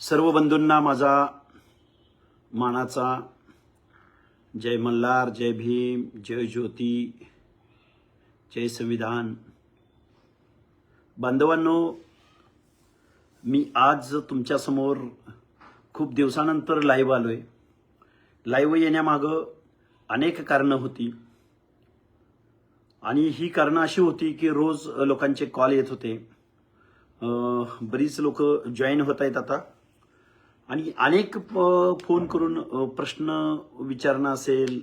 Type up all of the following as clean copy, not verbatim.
सर्व बंधूंना माझा मानाचा जय मल्हार, जय भीम, जय ज्योती, जय संविधान. बांधवांनो, मी आज तुमच्या समोर खूप दिवसानंतर लाईव्ह आलोय. लाईव्ह येण्यामागं अनेक कारणं होती आणि ही कारणं अशी होती की रोज लोकांचे कॉल येत होते. बरीच लोक जॉईन होत आहेत आता आणि अनेक फोन करून प्रश्न विचारणं असेल,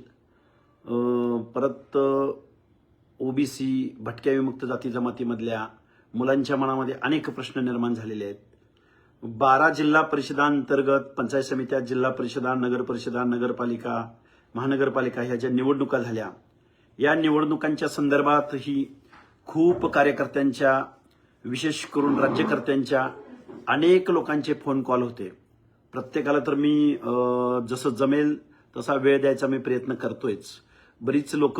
परत ओबीसी भटक्या विमुक्त जाती जमातीमधल्या मुलांच्या मनामध्ये अनेक प्रश्न निर्माण झालेले आहेत. 12 जिल्हा परिषदांतर्गत पंचायत समित्या, जिल्हा परिषदा, नगर परिषदा, नगरपालिका, महानगरपालिका ह्या ज्या निवडणुका झाल्या, या निवडणुकांच्या संदर्भात ही खूप कार्यकर्त्यांच्या, विशेष करून राज्यकर्त्यांच्या अनेक लोकांचे फोन कॉल होते. प्रत्येकाला तर मी जसं जमेल तसा वेळ द्यायचा मी प्रयत्न करतोयच. बरीच लोक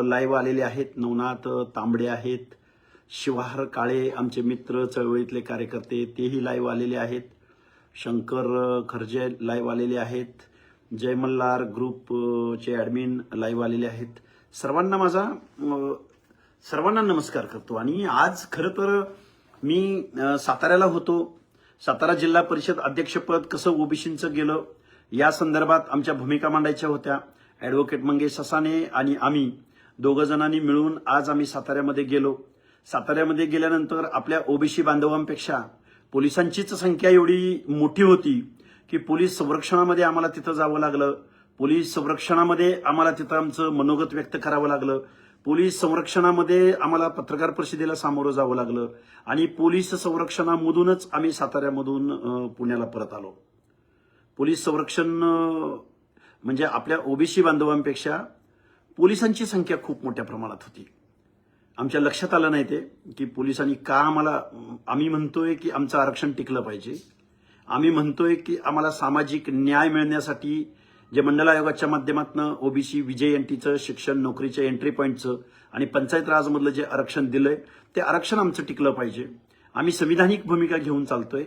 लाईव्ह आलेले आहेत. नवनाथ तांबडे आहेत, शिवाहर काळे आमचे मित्र, चळवळीतले कार्यकर्ते, तेही लाईव्ह आलेले आहेत. शंकर खर्जे लाईव्ह आलेले आहेत. जय मल्हार ग्रुपचे ॲडमिन लाईव्ह आलेले आहेत. सर्वांना नमस्कार करतो. आणि आज खरं तर मी साताऱ्याला होतो. सातारा जिल्हा परिषद अध्यक्षपद कसं ओबीसींचं गेलं या संदर्भात आमच्या भूमिका मांडायच्या होत्या. ॲडव्होकेट मंगेश ससाने आणि आम्ही दोघं जणांनी मिळून आज आम्ही साताऱ्यामध्ये गेलो. साताऱ्यामध्ये गेल्यानंतर आपल्या ओबीसी बांधवांपेक्षा पोलिसांचीच संख्या एवढी मोठी होती की पोलीस संरक्षणामध्ये आम्हाला तिथं जावं लागलं. पोलीस संरक्षणामध्ये आम्हाला तिथं आमचं मनोगत व्यक्त करावं लागलं. पोलीस संरक्षणामध्ये आम्हाला पत्रकार परिषदेला सामोरं जावं लागलं आणि पोलीस संरक्षणामधूनच आम्ही साताऱ्यामधून पुण्याला परत आलो. पोलीस संरक्षण म्हणजे आपल्या ओबीसी बांधवांपेक्षा पोलिसांची संख्या खूप मोठ्या प्रमाणात होती. आमच्या लक्षात आलं नाही ते की पोलिसांनी का आम्ही म्हणतोय की आमचं आरक्षण टिकलं पाहिजे. आम्ही म्हणतोय की आम्हाला सामाजिक न्याय मिळण्यासाठी जे मंडल आयोगाच्या माध्यमातून ओबीसी विजयंतीचं, शिक्षण, नोकरीच्या एंट्री पॉईंटचं आणि पंचायत राजमधलं जे आरक्षण दिलंय ते आरक्षण आमचं टिकलं पाहिजे. आम्ही संविधानिक भूमिका घेऊन चालतोय.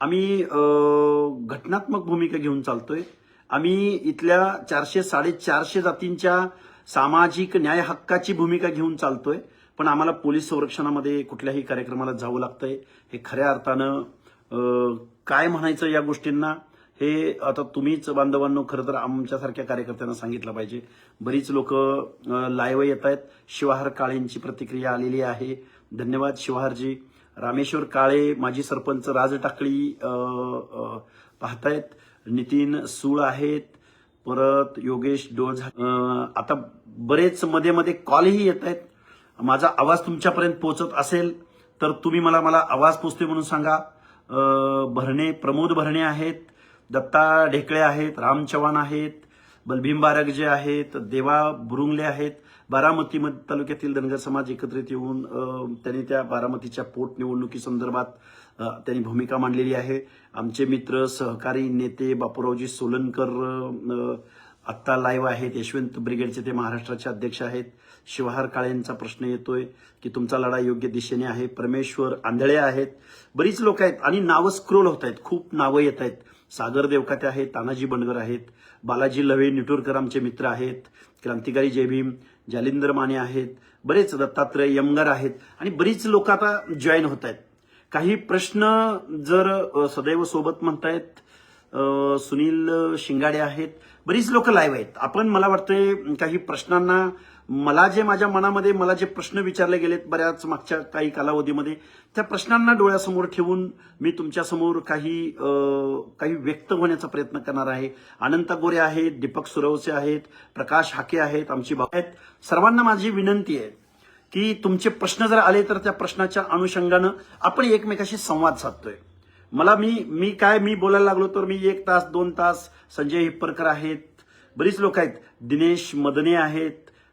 आम्ही घटनात्मक भूमिका घेऊन चालतोय. आम्ही इथल्या 400-450 जातींच्या सामाजिक न्याय हक्काची भूमिका घेऊन चालतोय. पण आम्हाला पोलीस संरक्षणामध्ये कुठल्याही कार्यक्रमाला जावं लागतंय. हे खऱ्या अर्थानं काय म्हणायचं या गोष्टींना हे आता तुम्हीच बांधवांनो खरं तर आमच्यासारख्या कार्यकर्त्यांना सांगितलं पाहिजे. बरीच लोक लाईव्ह येत आहेत. शिवाहर काळेंची प्रतिक्रिया आलेली आहे. धन्यवाद शिवाहरजी. रामेश्वर काळे, माजी सरपंच, राज टाकळी पाहतायत. नितीन सूळ आहेत. परत योगेश डोळ. आता बरेच मध्ये मध्ये कॉलही येत आहेत. माझा आवाज तुमच्यापर्यंत पोहोचत असेल तर तुम्ही मला आवाज पोचतोय म्हणून सांगा. प्रमोद भरणे आहेत, दत्ता ढेकळे आहेत, राम चव्हाण आहेत, बलभीम बारगजे आहेत, देवा बुरुंगले आहेत. बारामती तालुक्यातील धनगर समाज एकत्रित येऊन त्यांनी त्या बारामतीच्या पोटनिवडणुकीसंदर्भात त्यांनी भूमिका मांडलेली आहे. आमचे मित्र, सहकारी नेते बापूरावजी सोलनकर आत्ता लाईव्ह आहेत. यशवंत ब्रिगेडचे ते महाराष्ट्राचे अध्यक्ष आहेत. शिवाहर काळेंचा प्रश्न येतोय की तुमचा लढा योग्य दिशेने आहे. परमेश्वर आंधळे आहेत. बरीच लोक आहेत आणि नावं स्क्रोल होत आहेत. खूप नावं येत आहेत. सागर देवकाते आहेत, तानाजी बंडगर आहेत, बालाजी लवे निटूरकर आमचे मित्र आहेत, क्रांतिकारी जय भीम, जालिंदर माने आहेत, बरेच दत्तात्रय यमगर आहेत आणि बरीच लोक आता जॉईन होत आहेत. काही प्रश्न जर सदैव सोबत म्हणतायत, सुनील शिंगाडे आहेत, बरीच लोक लाईव्ह आहेत. आपण मला वाटतंय काही प्रश्नांना माझ्या मनामध्ये मला जे प्रश्न विचारले गेलेत बऱ्याच मागच्या काही कालावधीमध्ये, त्या प्रश्नांना डोळ्यासमोर ठेवून मी तुमच्यासमोर काही व्यक्त होण्याचा प्रयत्न करणार आहे. अनंत गोरे आहेत, दीपक सुरवसे आहेत, प्रकाश हाके आहेत, आमची भाऊ आहेत. सर्वांना माझी विनंती आहे की तुमचे प्रश्न जर आले तर त्या प्रश्नाच्या अनुषंगानं आपण एकमेकाशी संवाद साधतोय. मी बोलायला लागलो तर मी 1 तास 2 तास. संजय हिप्परकर आहेत, बरीच लोक आहेत, दिनेश मदने आहेत,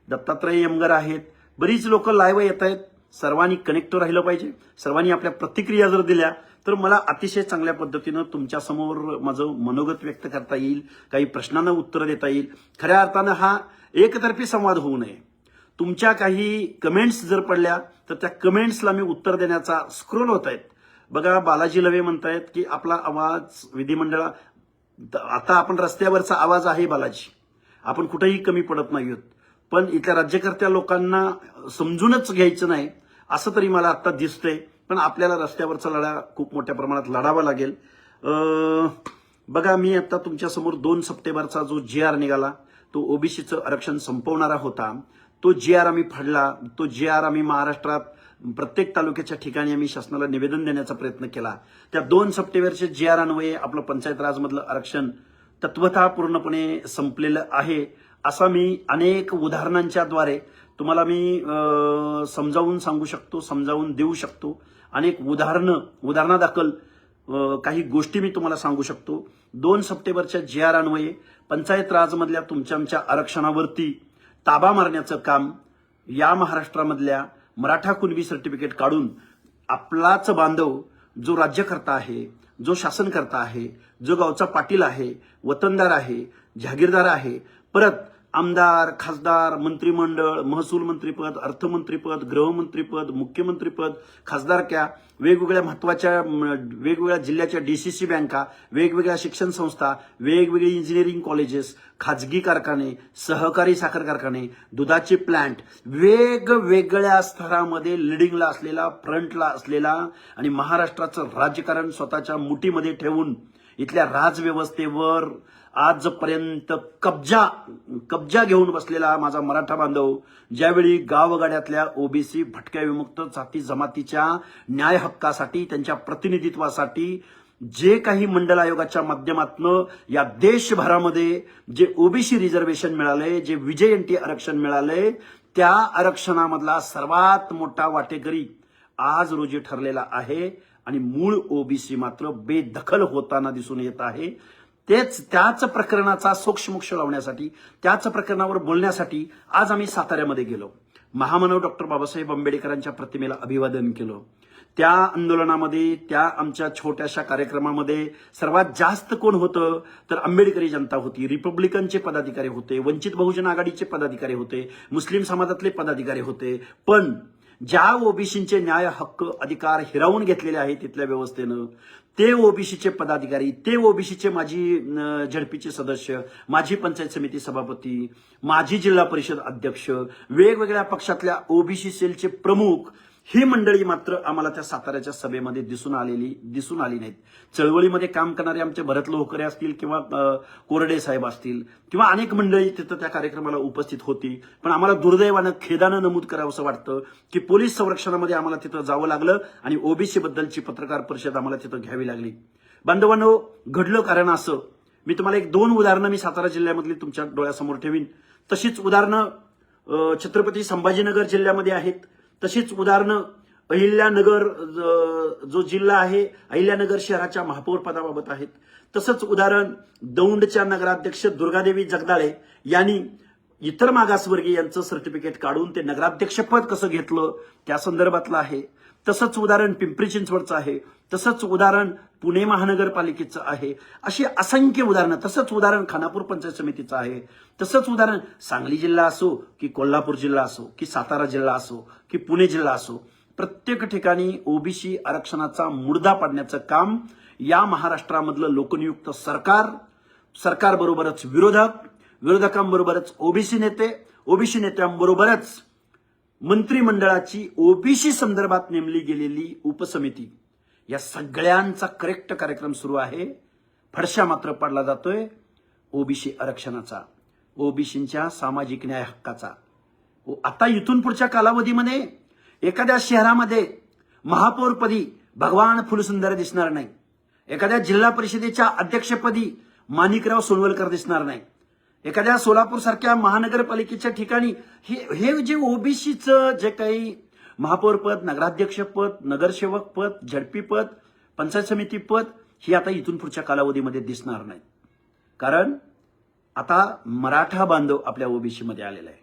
दत्तात्रय यमगर आहेत, बरीच लोक लाईव्ह येत आहेत. सर्वांनी कनेक्ट राहिलं पाहिजे. सर्वांनी आपल्या प्रतिक्रिया जर दिल्या तर मला अतिशय चांगल्या पद्धतीनं तुमच्यासमोर माझं मनोगत व्यक्त करता येईल. काही प्रश्नांना उत्तर देता येईल. खऱ्या अर्थानं हा एकतर्फी संवाद होऊ नये. तुमच्या काही कमेंट्स जर पडल्या तर त्या कमेंट्सला मी उत्तर देण्याचा स्क्रोल होत आहेत. बघा, बालाजी लवे म्हणतायत की आपला आवाज विधिमंडळात, आता आपण रस्त्यावरचा आवाज आहे बालाजी, आपण कुठेही कमी पडत नाही आहोत, पण इथल्या राज्यकर्त्या लोकांना समजूनच घ्यायचं नाही असं तरी मला आता दिसतंय. पण आपल्याला रस्त्यावरचा लढा खूप मोठ्या प्रमाणात लढावा लागेल. बघा, मी आता तुमच्या समोर 2 सप्टेंबरचा जो GR निघाला, तो ओबीसीचं आरक्षण संपवणारा होता. तो GR आम्ही फाडला. तो GR आम्ही महाराष्ट्रात प्रत्येक तालुक्याच्या ठिकाणी आम्ही शासनाला निवेदन देण्याचा प्रयत्न केला. त्या 2 सप्टेंबरच्या GR अन्वये आपलं पंचायत राजमधलं आरक्षण तत्वतः पूर्णपणे संपलेलं आहे. असा मी अनेक उदाहरणांच्या द्वारे तुम्हाला मी समजावून सांगू शकतो, समजावून देऊ शकतो. अनेक उदाहरणादाखल काही गोष्टी मी तुम्हाला सांगू शकतो. 2 सप्टेंबरच्या GR अन्वये पंचायत राजमधल्या तुमच्या आरक्षणावरती ताबा मारण्याचं काम या महाराष्ट्रामधल्या मराठा कुणबी सर्टिफिकेट काढून आपलाच बांधव जो राज्यकर्ता आहे, जो शासनकर्ता आहे, जो गावचा पाटील आहे, वतनदार आहे, जहागीरदार आहे, परत आमदार, खासदार, मंत्रिमंडळ, महसूल मंत्रीपद, अर्थमंत्रीपद, गृहमंत्रीपद, मुख्यमंत्रीपद, खासदारक्या, वेगवेगळ्या महत्वाच्या वेगवेगळ्या जिल्ह्याच्या DCC बँका, वेगवेगळ्या शिक्षण संस्था, वेगवेगळे इंजिनिअरिंग कॉलेजेस, खाजगी कारखाने, सहकारी साखर कारखाने, दुधाचे प्लांट, वेगवेगळ्या स्तरामध्ये लिडिंगला असलेला, फ्रंटला असलेला आणि महाराष्ट्राचं राजकारण स्वतःच्या मुठीमध्ये ठेवून इथल्या राजव्यवस्थेवर आजपर्यंत कब्जा घेऊन बसलेला माझा मराठा बांधव ज्यावेळी गावगाड्यातल्या ओबीसी भटक्या विमुक्त जाती जमातीच्या न्याय हक्कासाठी, त्यांच्या प्रतिनिधित्वासाठी जे काही मंडल आयोगाच्या माध्यमातून या देशभरामध्ये जे ओबीसी रिझर्वेशन मिळाले, जे विजयंती आरक्षण मिळाले, त्या आरक्षणामधला सर्वात मोठा वाटेकरी आज रोजी ठरलेला आहे आणि मूळ ओबीसी मात्र बेदखल होताना दिसून येत आहे. त्याच प्रकरणाचा सोक्षमोक्ष लावण्यासाठी, त्याच प्रकरणावर बोलण्यासाठी आज आम्ही साताऱ्यामध्ये गेलो. महामानव डॉक्टर बाबासाहेब आंबेडकरांच्या प्रतिमेला अभिवादन केलं. त्या आंदोलनामध्ये, त्या आमच्या छोट्याशा कार्यक्रमामध्ये सर्वात जास्त कोण होतं तर आंबेडकरी जनता होती, रिपब्लिकनचे पदाधिकारी होते, वंचित बहुजन आघाडीचे पदाधिकारी होते, मुस्लिम समाजातले पदाधिकारी होते. पण ज्या ओबीसीचे न्याय हक्क अधिकार हिरावून घेतलेले आहेत तिथल्या व्यवस्थेनं, ते ओबीसीचे पदाधिकारी, ते ओबीसीचे माजी झडपीचे सदस्य, माजी पंचायत समिती सभापती, माजी जिल्हा परिषद अध्यक्ष, वेगवेगळ्या पक्षातल्या ओबीसी सेलचे प्रमुख, ही मंडळी मात्र आम्हाला त्या साताऱ्याच्या सभेमध्ये दिसून आली नाहीत. चळवळीमध्ये काम करणारे आमचे भरत लोहकरे असतील किंवा कोरडे साहेब असतील किंवा अनेक मंडळी तिथं त्या कार्यक्रमाला उपस्थित होती. पण आम्हाला दुर्दैवानं, खेदानं नमूद करावंसं वाटतं की पोलीस संरक्षणामध्ये आम्हाला तिथं जावं लागलं आणि ओबीसी बद्दलची पत्रकार परिषद आम्हाला तिथं घ्यावी लागली. बांधवांनो, घडलं कारण असं. मी तुम्हाला 1-2 उदाहरणं मी सातारा जिल्ह्यामधली तुमच्या डोळ्यासमोर ठेवीन. तशीच उदाहरणं छत्रपती संभाजीनगर जिल्ह्यामध्ये आहेत. तशीच उदाहरणं अहिल्यानगर जो जिल्हा आहे, अहिल्यानगर शहराच्या महापौर पदाबाबत आहेत. तसंच उदाहरण दौंडच्या नगराध्यक्ष दुर्गादेवी जगदाळे यांनी इतर मागासवर्गीयांचं सर्टिफिकेट काढून ते नगराध्यक्षपद कसं घेतलं त्या संदर्भातलं आहे. तसंच उदाहरण पिंपरी चिंचवडचं आहे. तसंच उदाहरण पुणे महानगरपालिकेचं आहे. अशी असंख्य उदाहरणं. तसंच उदाहरण खानापूर पंचायत समितीचं आहे. तसंच उदाहरण सांगली जिल्हा असो की कोल्हापूर जिल्हा असो की सातारा जिल्हा असो की पुणे जिल्हा असो, प्रत्येक ठिकाणी ओबीसी आरक्षणाचा मुडदा पाडण्याचं काम या महाराष्ट्रामधलं लोकनियुक्त सरकारबरोबरच विरोधकांबरोबरच ओबीसी नेते, ओबीसी नेत्यांबरोबरच मंत्रिमंडळाची ओबीसी संदर्भात नेमली गेलेली उपसमिती, या सगळ्यांचा करेक्ट कार्यक्रम सुरू आहे. फडशा मात्र पाडला जातोय ओबीसी आरक्षणाचा, ओबीसींच्या सामाजिक न्याय हक्काचा. आता इथून पुढच्या कालावधीमध्ये एखाद्या शहरामध्ये महापौरपदी भगवान फुलसुंदर दिसणार नाही. एखाद्या जिल्हा परिषदेच्या अध्यक्षपदी माणिकराव सोनवलकर दिसणार नाही. एखाद्या सोलापूर सारख्या महानगरपालिकेच्या ठिकाणी हे जे ओबीसीचं जे काही महापौर पद, नगराध्यक्ष पद, नगरसेवक पद, झडपी पद, पंचायत समिती पद, ही आता इथून पुढच्या कालावधीमध्ये दिसणार नाही. कारण आता मराठा बांधव आपल्या ओबीसी मध्ये आलेला आहे.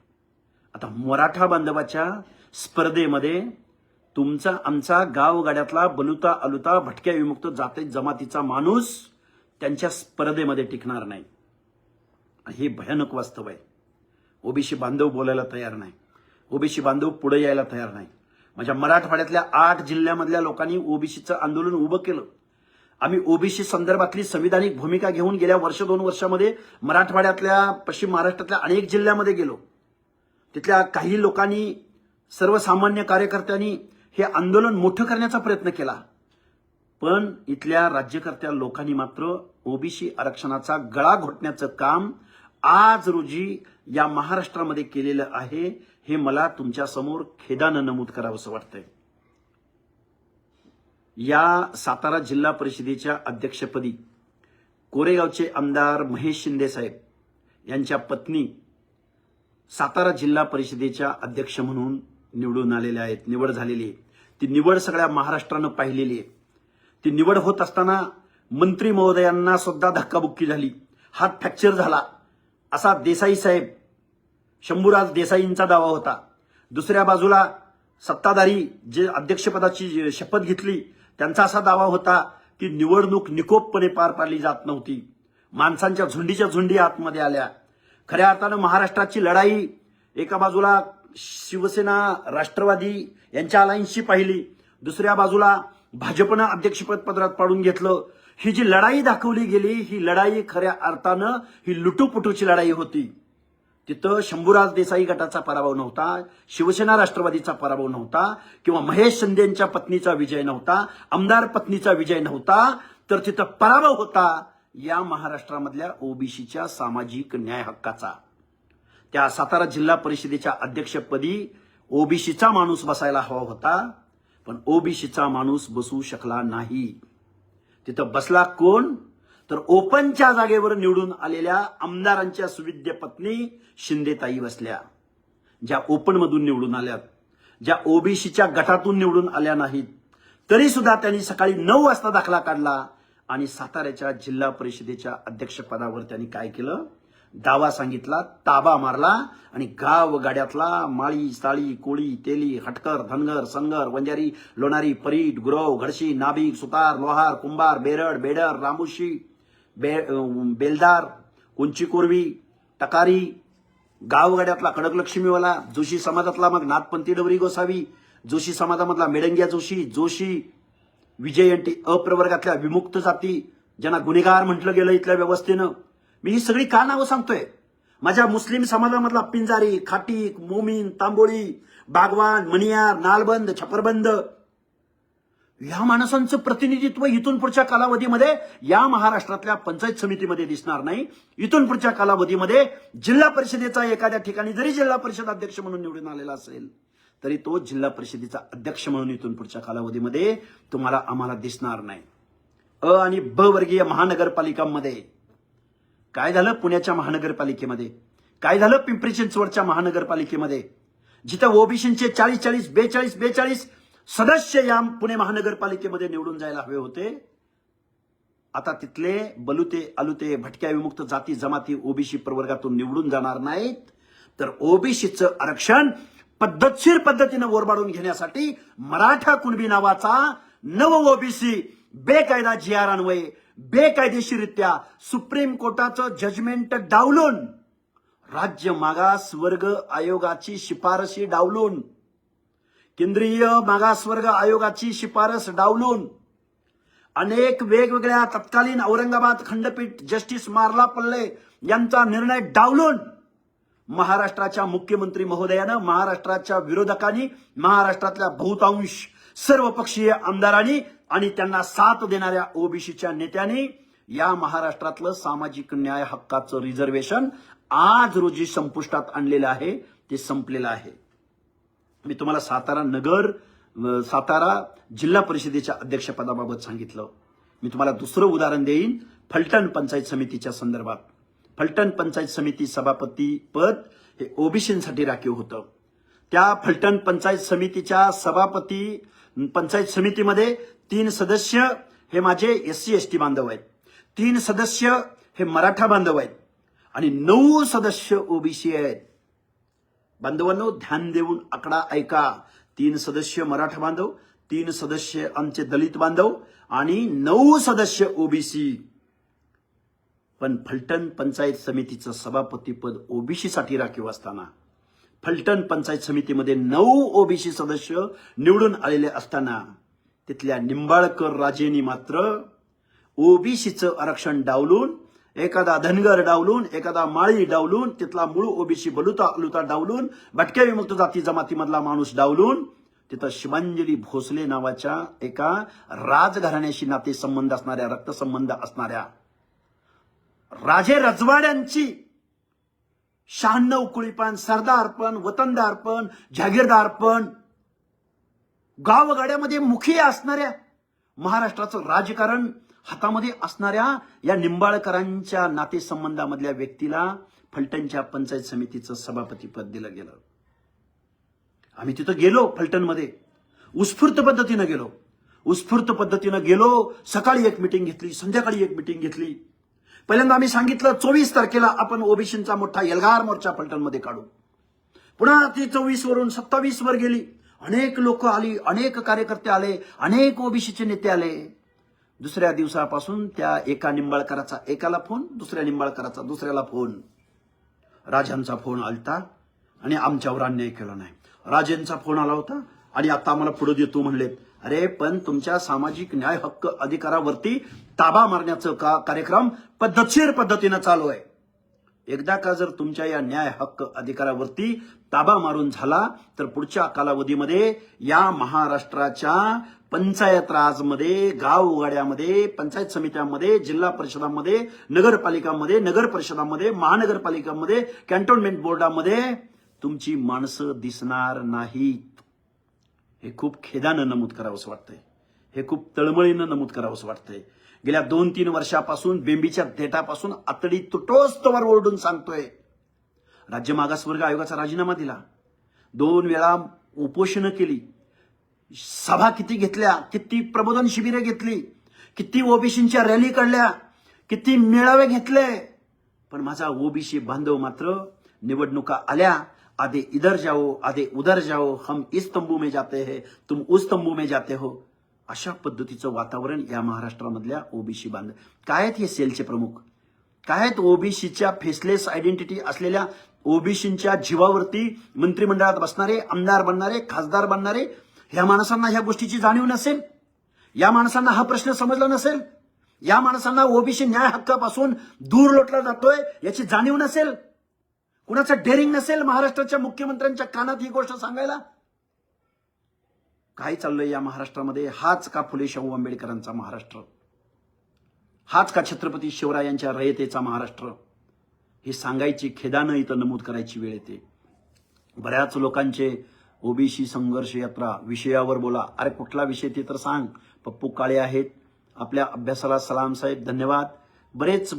आता मराठा बांधवाच्या स्पर्धेमध्ये तुमचा आमचा गावगाड्यातला बलुता अलुता भटक्या विमुक्त जाती जमातीचा माणूस त्यांच्या स्पर्धेमध्ये टिकणार नाही. हे भयानक वास्तव आहे. ओबीसी बांधव बोलायला तयार नाही. ओबीसी बांधव पुढे यायला तयार नाही. माझ्या मराठवाड्यातल्या 8 जिल्ह्यामधल्या लोकांनी ओबीसीचं आंदोलन उभं केलं. आम्ही ओबीसी संदर्भातली संविधानिक भूमिका घेऊन गेल्या 1-2 वर्षामध्ये मराठवाड्यातल्या, पश्चिम महाराष्ट्रातल्या अनेक जिल्ह्यामध्ये गेलो. तिथल्या काही लोकांनी, सर्वसामान्य कार्यकर्त्यांनी हे आंदोलन मोठं करण्याचा प्रयत्न केला. पण इथल्या राज्यकर्त्या लोकांनी मात्र ओबीसी आरक्षणाचा गळा घोटण्याचं काम आज रोजी या महाराष्ट्रामध्ये केलेलं आहे. हे मला तुमच्या समोर खेदानं नमूद करावंसं वाटतंय. या सातारा जिल्हा परिषदेच्या अध्यक्षपदी कोरेगावचे आमदार महेश शिंदे साहेब यांच्या पत्नी सातारा जिल्हा परिषदेच्या अध्यक्ष म्हणून निवडून आलेल्या आहेत, निवड झालेली आहे. ती निवड सगळ्या महाराष्ट्रानं पाहिलेली आहे. ती निवड होत असताना मंत्री महोदयांना सुद्धा धक्काबुक्की झाली, हात फ्रॅक्चर झाला, असा देसाई साहेब, शंभूराज देसाईंचा दावा होता. दुसऱ्या बाजूला सत्ताधारी जे अध्यक्षपदाची शपथ घेतली त्यांचा असा दावा होता की निवडणूक निकोपपणे पार पाडली जात नव्हती. माणसांच्या झुंडीच्या झुंडी आतमध्ये आल्या. खऱ्या अर्थानं महाराष्ट्राची लढाई एका बाजूला शिवसेना, राष्ट्रवादी यांच्या अलायन्सची पाहिली, दुसऱ्या बाजूला भाजपनं अध्यक्षपद पदरात पाडून घेतलं. ही जी लढाई दाखवली गेली, ही लढाई खऱ्या अर्थानं ही लुटूपुटूची लढाई होती. तिथं शंभूराज देसाई गटाचा पराभव नव्हता, शिवसेना राष्ट्रवादीचा पराभव नव्हता, किंवा महेश शिंदेंच्या पत्नीचा विजय नव्हता, आमदार पत्नीचा विजय नव्हता, तर तिथं पराभव होता या महाराष्ट्रामधल्या ओबीसीच्या सामाजिक न्याय हक्काचा. त्या सातारा जिल्हा परिषदेच्या अध्यक्षपदी ओबीसीचा माणूस बसायला हवा होता, पण ओबीसीचा माणूस बसू शकला नाही. तिथं बसला कोण? तर ओपनच्या जागेवर निवडून आलेल्या आमदारांच्या सुविद्य पत्नी शिंदेताई बसल्या, ज्या ओपन मधून निवडून आल्यात, ज्या ओबीसीच्या गटातून निवडून आल्या नाहीत. तरी सुद्धा त्यांनी सकाळी 9 वाजता दाखला काढला आणि साताऱ्याच्या जिल्हा परिषदेच्या अध्यक्षपदावर त्यांनी काय केलं? दावा सांगितला, ताबा मारला आणि गाव गाड्यातला माळी, साळी, कोळी, तेली, हटकर, धनगर, सनगर, वंजारी, लोणारी, परीट, गुरव, घडशी, नाभिक, सुतार, लोहार, कुंभार, बेरड, बेडर, रामुशी, बेलदार, कुंची कोरवी, टकारी, गावगाड्यातला कडक लक्ष्मीवाला, जोशी समाजातला मग नाथपंथी डवरी गोसावी, जोशी समाजामधला मेडंग्या जोशी, जोशी, विजयंती, अप्रवर्गातल्या विमुक्त जाती, ज्यांना गुन्हेगार म्हटलं गेलं इथल्या व्यवस्थेनं. मी ही सगळी का नावं सांगतोय? माझ्या मुस्लिम समाजामधला पिंजारी, खाटीक, मोमीन, तांबोळी, बागवान, मणियार, नालबंद, छपरबंद, या माणसांचं प्रतिनिधित्व इथून पुढच्या कालावधीमध्ये या महाराष्ट्रातल्या पंचायत समितीमध्ये दिसणार नाही. इथून पुढच्या कालावधीमध्ये जिल्हा परिषदेचा एखाद्या ठिकाणी जरी जिल्हा परिषद अध्यक्ष म्हणून निवडून आलेला असेल तरी तो जिल्हा परिषदेचा अध्यक्ष म्हणून इथून पुढच्या कालावधीमध्ये तुम्हाला आम्हाला दिसणार नाही. अ आणि ब वर्गीय महानगरपालिकांमध्ये काय झालं? पुण्याच्या महानगरपालिकेमध्ये काय झालं? पिंपरी चिंचवडच्या महानगरपालिकेमध्ये जिथं ओबीसींचे 40-40, 42-42 सदस्य या पुणे महानगरपालिकेमध्ये निवडून जायला हवे होते, आता तिथले बलुते, अलुते, भटक्या विमुक्त जाती जमाती ओबीसी प्रवर्गातून निवडून जाणार नाहीत. तर ओबीसीचं आरक्षण पद्धतशीर पद्धतीनं ओरबाडून घेण्यासाठी मराठा कुणबी नावाचा नव ओबीसी बेकायदा GR अन्वये बेकायदेशीररित्या सुप्रीम कोर्टाचं जजमेंट डावलून, राज्य मागास वर्ग आयोगाची शिफारशी डावलून, केंद्रीय मागासवर्ग आयोगाची शिफारस डावलून, अनेक वेगवेगळ्या तत्कालीन औरंगाबाद खंडपीठ जस्टिस मार्ला पल्ले यांचा निर्णय डावलून महाराष्ट्राच्या मुख्यमंत्री महोदयानं, महाराष्ट्राच्या विरोधकांनी, महाराष्ट्रातल्या बहुतांश सर्वपक्षीय आमदारांनी आणि त्यांना साथ देणाऱ्या ओबीसीच्या नेत्यांनी या महाराष्ट्रातलं सामाजिक न्याय हक्काचं रिझर्वेशन आज रोजी संपुष्टात आणलेलं आहे, ते संपलेलं आहे. मी तुम्हाला सातारा जिल्हा परिषदेच्या अध्यक्षपदाबाबत सांगितलं. मी तुम्हाला दुसरं उदाहरण देईन फलटण पंचायत समितीच्या संदर्भात. फलटण पंचायत समिती सभापती पद हे ओबीसींसाठी राखीव होतं. त्या फलटण पंचायत समितीच्या सभापती पंचायत समितीमध्ये 3 सदस्य हे माझे SC-ST बांधव आहेत, 3 सदस्य हे मराठा बांधव आहेत आणि 9 सदस्य ओबीसी आहेत. बांधवांनो, ध्यान देऊन आकडा ऐका. 3 सदस्य मराठा बांधव, 3 सदस्य आमचे दलित बांधव आणि 9 सदस्य ओबीसी. पण फलटण पंचायत समितीचं सभापतीपद ओबीसी साठी राखीव असताना फलटण पंचायत समितीमध्ये 9 ओबीसी सदस्य निवडून आलेले असताना तिथल्या निंबाळकर राजेंनी मात्र ओबीसीचं आरक्षण डावलून, एखादा धनगर डावलून, एखादा माळी डावलून, तिथला मूळ ओबीसी बलुता डावलून, भटक्या विमुक्त जाती जमातीमधला माणूस डावलून तिथं शिवांजली भोसले नावाच्या एका राजघराण्याशी नातेसंबंध असणाऱ्या, रक्तसंबंध असणाऱ्या राजे रजवाड्यांची 96 कुळीपण, सरदारपण, वतनदारपण, जागीरदारपण, गावगाड्यामध्ये मुखिया असणाऱ्या, महाराष्ट्राचं राजकारण हातामध्ये असणाऱ्या या निंबाळकरांच्या नातेसंबंधामधल्या व्यक्तीला फलटणच्या पंचायत समितीचं सभापतीपद दिलं गेलं. आम्ही तिथं गेलो, फलटणमध्ये उत्स्फूर्त पद्धतीनं गेलो. सकाळी एक मिटिंग घेतली, संध्याकाळी एक मिटिंग घेतली. पहिल्यांदा आम्ही सांगितलं 24 तारखेला आपण ओबीसींचा मोठा एल्गार मोर्चा फलटणमध्ये काढू. पुन्हा ती 24 वरून 27 वर गेली. अनेक लोक आली, अनेक कार्यकर्ते आले, अनेक ओबीसीचे नेते आले. दुसऱ्या दिवसापासून त्या एका निंबाळकराचा एकाला फोन, दुसऱ्या निंबाळकराचा दुसऱ्याला फोन. राजांचा फोन आलता आणि आमच्यावर अन्याय केला नाही. राजेंचा फोन आला होता आणि आता आम्हाला पुढे देतो म्हणले. अरे पण तुमच्या सामाजिक न्याय हक्क अधिकारावरती ताबा मारण्याचं कार्यक्रम पद्धतशीर पद्धतीनं चालू आहे. एकदा का जर तुमच्या या न्याय हक्क अधिकारावरती ताबा मारून झाला तर पुढच्या कालावधीमध्ये या महाराष्ट्राच्या पंचायत राजमध्ये, गावगाड्यामध्ये, पंचायत समित्यांमध्ये, जिल्हा परिषदांमध्ये, नगरपालिकांमध्ये, नगर परिषदांमध्ये, महानगरपालिकांमध्ये, कॅन्टोन्मेंट बोर्डामध्ये तुमची माणसं दिसणार नाहीत. हे खूप खेदानं नमूद करावंसं वाटतंय. हे खूप तळमळीनं नमूद करावंसं वाटतंय. गेल्या 2-3 वर्षापासून बेंबीच्या देठापासून आतडी तुटोस्तवर ओरडून सांगतोय. राज्य मागासवर्ग आयोगाचा राजीनामा दिला, 2 वेळा उपोषणं केली, सभा किती घेतल्या, किती प्रबोधन शिबिरे घेतली, किती ओबीसींच्या रॅली काढल्या, किती मेळावे घेतले, पण माझा ओबीसी बांधव मात्र निवडणुका आल्या, आधे इधर जाओ, आधे उधर जाओ, हम इस तंबू में जाते हैं, तुम उस तंबू में जाते हो. अशा पद्धतीचं वातावरण या महाराष्ट्रामधल्या ओबीसी बांधव. काय आहेत हे सेलचे प्रमुख? काय आहेत ओबीसीच्या फेसलेस आयडेंटिटी असलेल्या ओबीसींच्या जीवावरती मंत्रिमंडळात बसणारे, आमदार बनणारे, खासदार बनणारे? ह्या माणसांना ह्या गोष्टीची जाणीव नसेल, या माणसांना हा प्रश्न समजला नसेल, या माणसांना ओबीसी न्याय हक्कापासून दूर लोटला जातोय याची जाणीव नसेल, कुणाचं डेअरिंग नसेल महाराष्ट्राच्या मुख्यमंत्र्यांच्या कानात ही गोष्ट सांगायला. काय चाललंय या महाराष्ट्रामध्ये? हाच का फुले शाहू आंबेडकरांचा महाराष्ट्र? हाच का छत्रपती शिवरायांच्या रयतेचा महाराष्ट्र? हे सांगायची, खेदानं इथं नमूद करायची वेळ येते. बऱ्याच लोकांचे ओबीसी संघर्ष यात्रा विषयावर बोला. अरे कुठला विषय ते तर सांग. पप्पू काळे आहेत, आपल्या अभ्यासाला सलाम साहेब, धन्यवाद. बरेच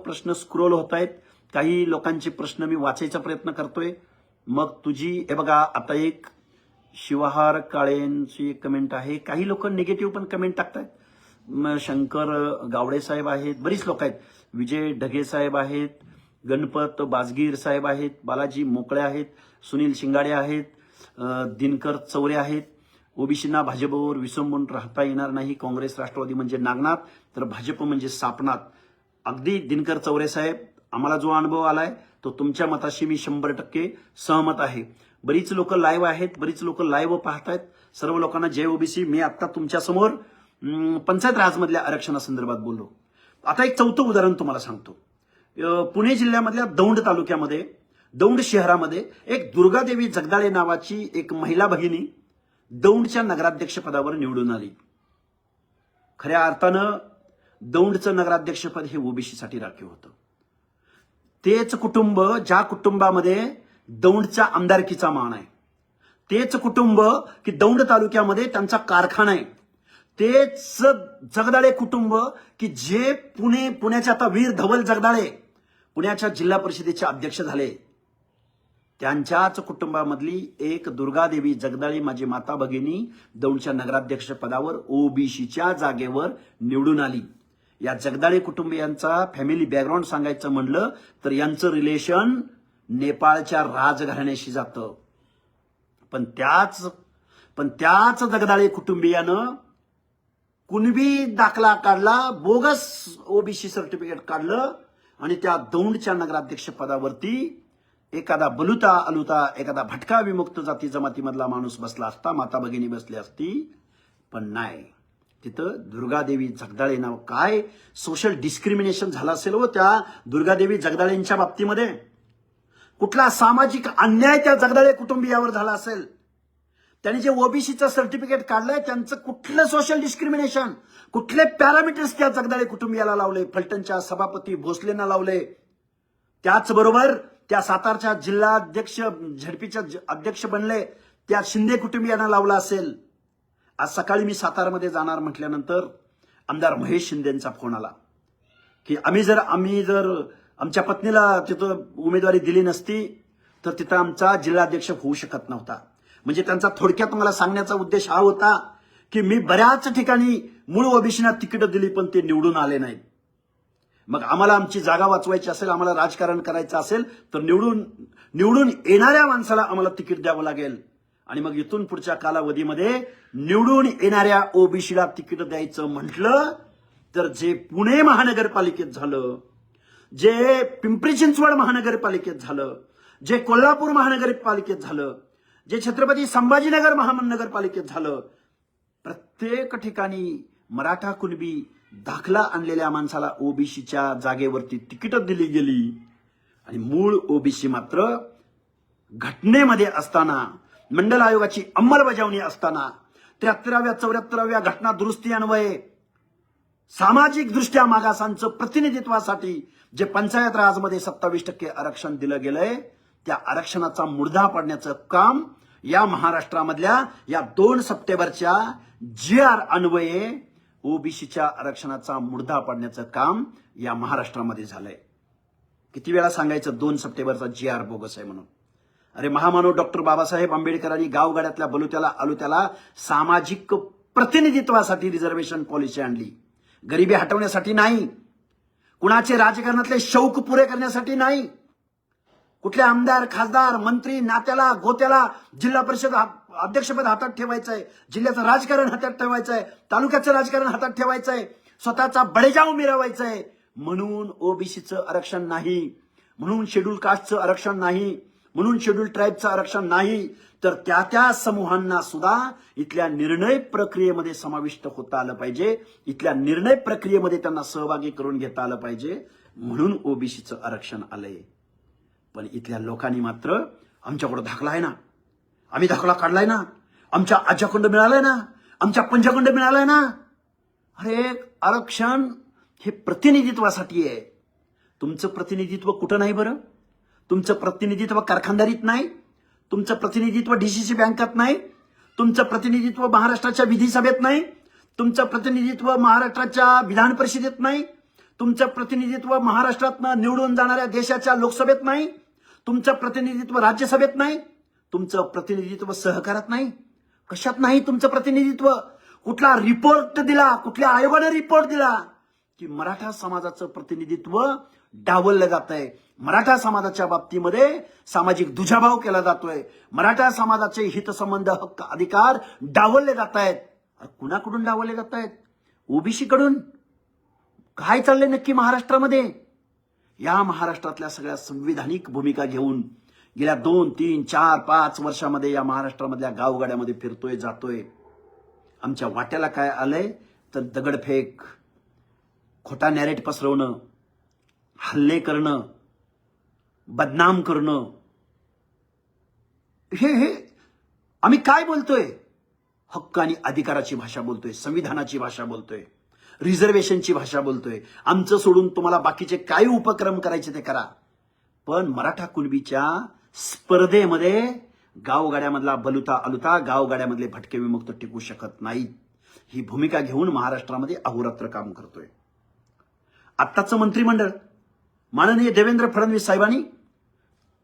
प्रश्न स्क्रोल होत आहेत. काही लोकांचे प्रश्न मी वाचायचा प्रयत्न करतोय. मग तुझी हे बघा, आता एक शिवहार काळेंची एक कमेंट आहे. काही लोक निगेटिव्ह पण कमेंट टाकतात. शंकर गावडे साहेब आहेत, बरीच लोक आहेत. विजय ढगे साहेब आहेत, गणपत बाजगीर साहेब आहेत, बालाजी मोकळे आहेत, सुनील शिंगाडे आहेत, दिनकर चौरे आहेत. ओबीसींना भाजपवर विसंबून राहता येणार नाही. काँग्रेस राष्ट्रवादी म्हणजे नागनाथ, तर भाजप म्हणजे सापनाथ. अगदी दिनकर चौरे साहेब, आम्हाला जो अनुभव आलाय तो तुमच्या मताशी मी 100% सहमत आहे. बरीच लोक लाईव्ह आहेत, बरीच लोक लाईव्ह पाहतायत. सर्व लोकांना जय ओबीसी. मी आता तुमच्या समोर पंचायत राजमधल्या आरक्षणासंदर्भात बोललो. आता एक 4थं उदाहरण तुम्हाला सांगतो. पुणे जिल्ह्यामधल्या दौंड तालुक्यामध्ये, दौंड शहरामध्ये एक दुर्गादेवी जगदाळे नावाची एक महिला भगिनी दौंडच्या नगराध्यक्षपदावर निवडून आली. खऱ्या अर्थानं दौंडचं नगराध्यक्षपद हे ओबीसीसाठी राखीव होतं. तेच कुटुंब, ज्या कुटुंबामध्ये दौंडच्या आमदारकीचा मान आहे, तेच कुटुंब की दौंड तालुक्यामध्ये त्यांचा कारखाना आहे, तेच जगदाळे कुटुंब की जे पुण्याचे आता वीर धवल जगदाळे पुण्याच्या जिल्हा परिषदेचे अध्यक्ष झाले, त्यांच्याच कुटुंबामधली एक दुर्गादेवी जगदाळे माझी माता भगिनी दौंडच्या नगराध्यक्ष पदावर ओबीसीच्या जागेवर निवडून आली. या जगदाळे कुटुंबियांचा फॅमिली बॅकग्राऊंड सांगायचं म्हणलं तर यांचं रिलेशन नेपाळच्या राजघराण्याशी जातं. पण त्याच जगदाळे कुटुंबियानं कुणबी दाखला काढला, बोगस ओबीसी सर्टिफिकेट काढलं आणि त्या दौंडच्या नगराध्यक्ष पदावरती एखादा बलुता अलुता एखादा भटका विमुक्त जाती जमातीमधला माणूस बसला असता, माता भगिनी बसली असती, पण नाही. तिथं दुर्गादेवी जगदाळे नाव, काय सोशल डिस्क्रिमिनेशन झालं असेल हो त्या दुर्गादेवी जगदाळेंच्या बाबतीमध्ये. कुठला सामाजिक अन्याय त्या जगदाळे कुटुंबियावर झाला असेल. त्यांनी जे ओबीसीचं सर्टिफिकेट काढलंय त्यांचं कुठलं सोशल डिस्क्रिमिनेशन, कुठले पॅरामीटर्स त्या जगदाळे कुटुंबियाला लावले. फलटणच्या सभापती भोसलेंना लावले. त्याचबरोबर त्या सातारच्या जिल्हा अध्यक्ष झडपीच्या अध्यक्ष बनले त्या शिंदे कुटुंबियांना लावला असेल. आज सकाळी मी सातारमध्ये जाणार म्हटल्यानंतर आमदार महेश शिंदेंचा फोन आला की आम्ही जर आमच्या पत्नीला तिथं उमेदवारी दिली नसती तर तिथं आमचा जिल्हाध्यक्ष होऊ शकत नव्हता. म्हणजे त्यांचा थोडक्यात मला सांगण्याचा उद्देश हा होता की मी बऱ्याच ठिकाणी मूळ ओबीसीना तिकीट दिली पण ते निवडून आले नाहीत. मग आम्हाला आमची जागा वाचवायची असेल, आम्हाला राजकारण करायचं असेल तर निवडून येणाऱ्या माणसाला आम्हाला तिकीट द्यावं लागेल. आणि मग इथून पुढच्या कालावधीमध्ये निवडून येणाऱ्या ओबीसीला तिकीट द्यायचं म्हटलं तर जे पुणे महानगरपालिकेत झालं, जे पिंपरी चिंचवड महानगरपालिकेत झालं, जे कोल्हापूर महानगरपालिकेत झालं, जे छत्रपती संभाजीनगर महानगरपालिकेत झालं, प्रत्येक ठिकाणी मराठा कुणबी दाखला आणलेल्या माणसाला ओबीसीच्या जागेवरती तिकीट दिली गेली. आणि मूळ ओबीसी मात्र घटनेमध्ये असताना, मंडल आयोगाची अंमलबजावणी असताना, 73व्या 74व्या घटना दुरुस्ती अन्वये सामाजिक दृष्ट्या मागासांचं प्रतिनिधित्वासाठी जे पंचायत राजमध्ये 27% आरक्षण दिलं गेलंय, त्या आरक्षणाचा मुर्दा पाडण्याचं काम या महाराष्ट्रामधल्या या 2 सप्टेंबरच्या GR अन्वये ओबीसीच्या आरक्षणाचा मुर्दा पाडण्याचं काम या महाराष्ट्रामध्ये झालंय. किती वेळा सांगायचं 2 सप्टेंबरचा GR बोगस आहे म्हणून. अरे महामानव डॉक्टर बाबासाहेब आंबेडकरांनी गावगाड्यातल्या बलुत्याला अलुत्याला सामाजिक प्रतिनिधित्वासाठी रिझर्वेशन पॉलिसी आणली. गरिबी हटवण्यासाठी नाही, कुणाचे राजकारणातले शौक पुरे करण्यासाठी नाही, कुठले आमदार खासदार मंत्री नात्याला गोत्याला जिल्हा परिषद अध्यक्षपद हातात ठेवायचंय, जिल्ह्याचं राजकारण हातात ठेवायचंय, तालुक्याचं राजकारण हातात ठेवायचंय, स्वतःचा बळेजाव मिरवायचंय म्हणून ओबीसीचं आरक्षण नाही, म्हणून शेड्यूल कास्टचं आरक्षण नाही, म्हणून शेड्यूल ट्राईबचं आरक्षण नाही, तर त्या समूहांना सुद्धा इथल्या निर्णय प्रक्रियेमध्ये समाविष्ट होता आलं पाहिजे, इथल्या निर्णय प्रक्रियेमध्ये त्यांना सहभागी करून घेता आलं पाहिजे, म्हणून ओबीसीचं आरक्षण आलंय. पण इथल्या लोकांनी मात्र आमच्याकडे दाखला आहे ना, आम्ही दाखला काढलाय ना, आमच्या आज्याखंड मिळालाय ना, आमच्या पंचखंड मिळालाय ना. अरे आरक्षण हे प्रतिनिधित्वासाठी आहे. तुमचं प्रतिनिधित्व कुठं नाही बरं? तुमचं प्रतिनिधित्व कारखानदारीत नाही, तुमचं प्रतिनिधित्व डीसीसी बँकात नाही, तुमचं प्रतिनिधित्व महाराष्ट्राच्या विधिसभेत नाही, तुमचं प्रतिनिधित्व महाराष्ट्राच्या विधान परिषदेत नाही, तुमचं प्रतिनिधित्व महाराष्ट्रातनं निवडून जाणाऱ्या देशाच्या लोकसभेत नाही, तुमचं प्रतिनिधित्व राज्यसभेत नाही, तुमचं प्रतिनिधित्व सहकारात नाही. कशात नाही तुमचं प्रतिनिधित्व? कुठला रिपोर्ट दिला, कुठल्या आयोगाने रिपोर्ट दिला की मराठा समाजाचं प्रतिनिधित्व डावललं जात आहे, मराठा समाजाच्या बाबतीमध्ये सामाजिक दुजाभाव केला जातोय, मराठा समाजाचे हितसंबंध हक्क अधिकार डावलले जात आहेत. कुणाकडून डावलले जात आहेत? ओबीसी कडून. काय चाललंय नक्की महाराष्ट्रामध्ये? या महाराष्ट्रातल्या सगळ्या संविधानिक भूमिका घेऊन गेल्या 2, 3, 4, 5 वर्षामध्ये या महाराष्ट्रामधल्या गावगाड्यामध्ये फिरतोय जातोय. आमच्या वाट्याला काय आलंय तर दगडफेक, खोटा नॅरेट पसरवणं, हल्ले करणं, बदनाम करणं. हे आम्ही काय बोलतोय? हक्क आणि अधिकाराची भाषा बोलतोय, संविधानाची भाषा बोलतोय, रिझर्वेशनची भाषा बोलतोय. आमचं सोडून तुम्हाला बाकीचे काय उपक्रम करायचे ते करा, पण मराठा कुणबीच्या स्पर्धेमध्ये गावगाड्यामधला बलुता अलुता, गावगाड्यामधले भटके विमुक्त टिकू शकत नाहीत. ही भूमिका घेऊन महाराष्ट्रामध्ये अहोरात्र काम करतोय. आत्ताचं मंत्रिमंडळ माननीय देवेंद्र फडणवीस साहेबांनी,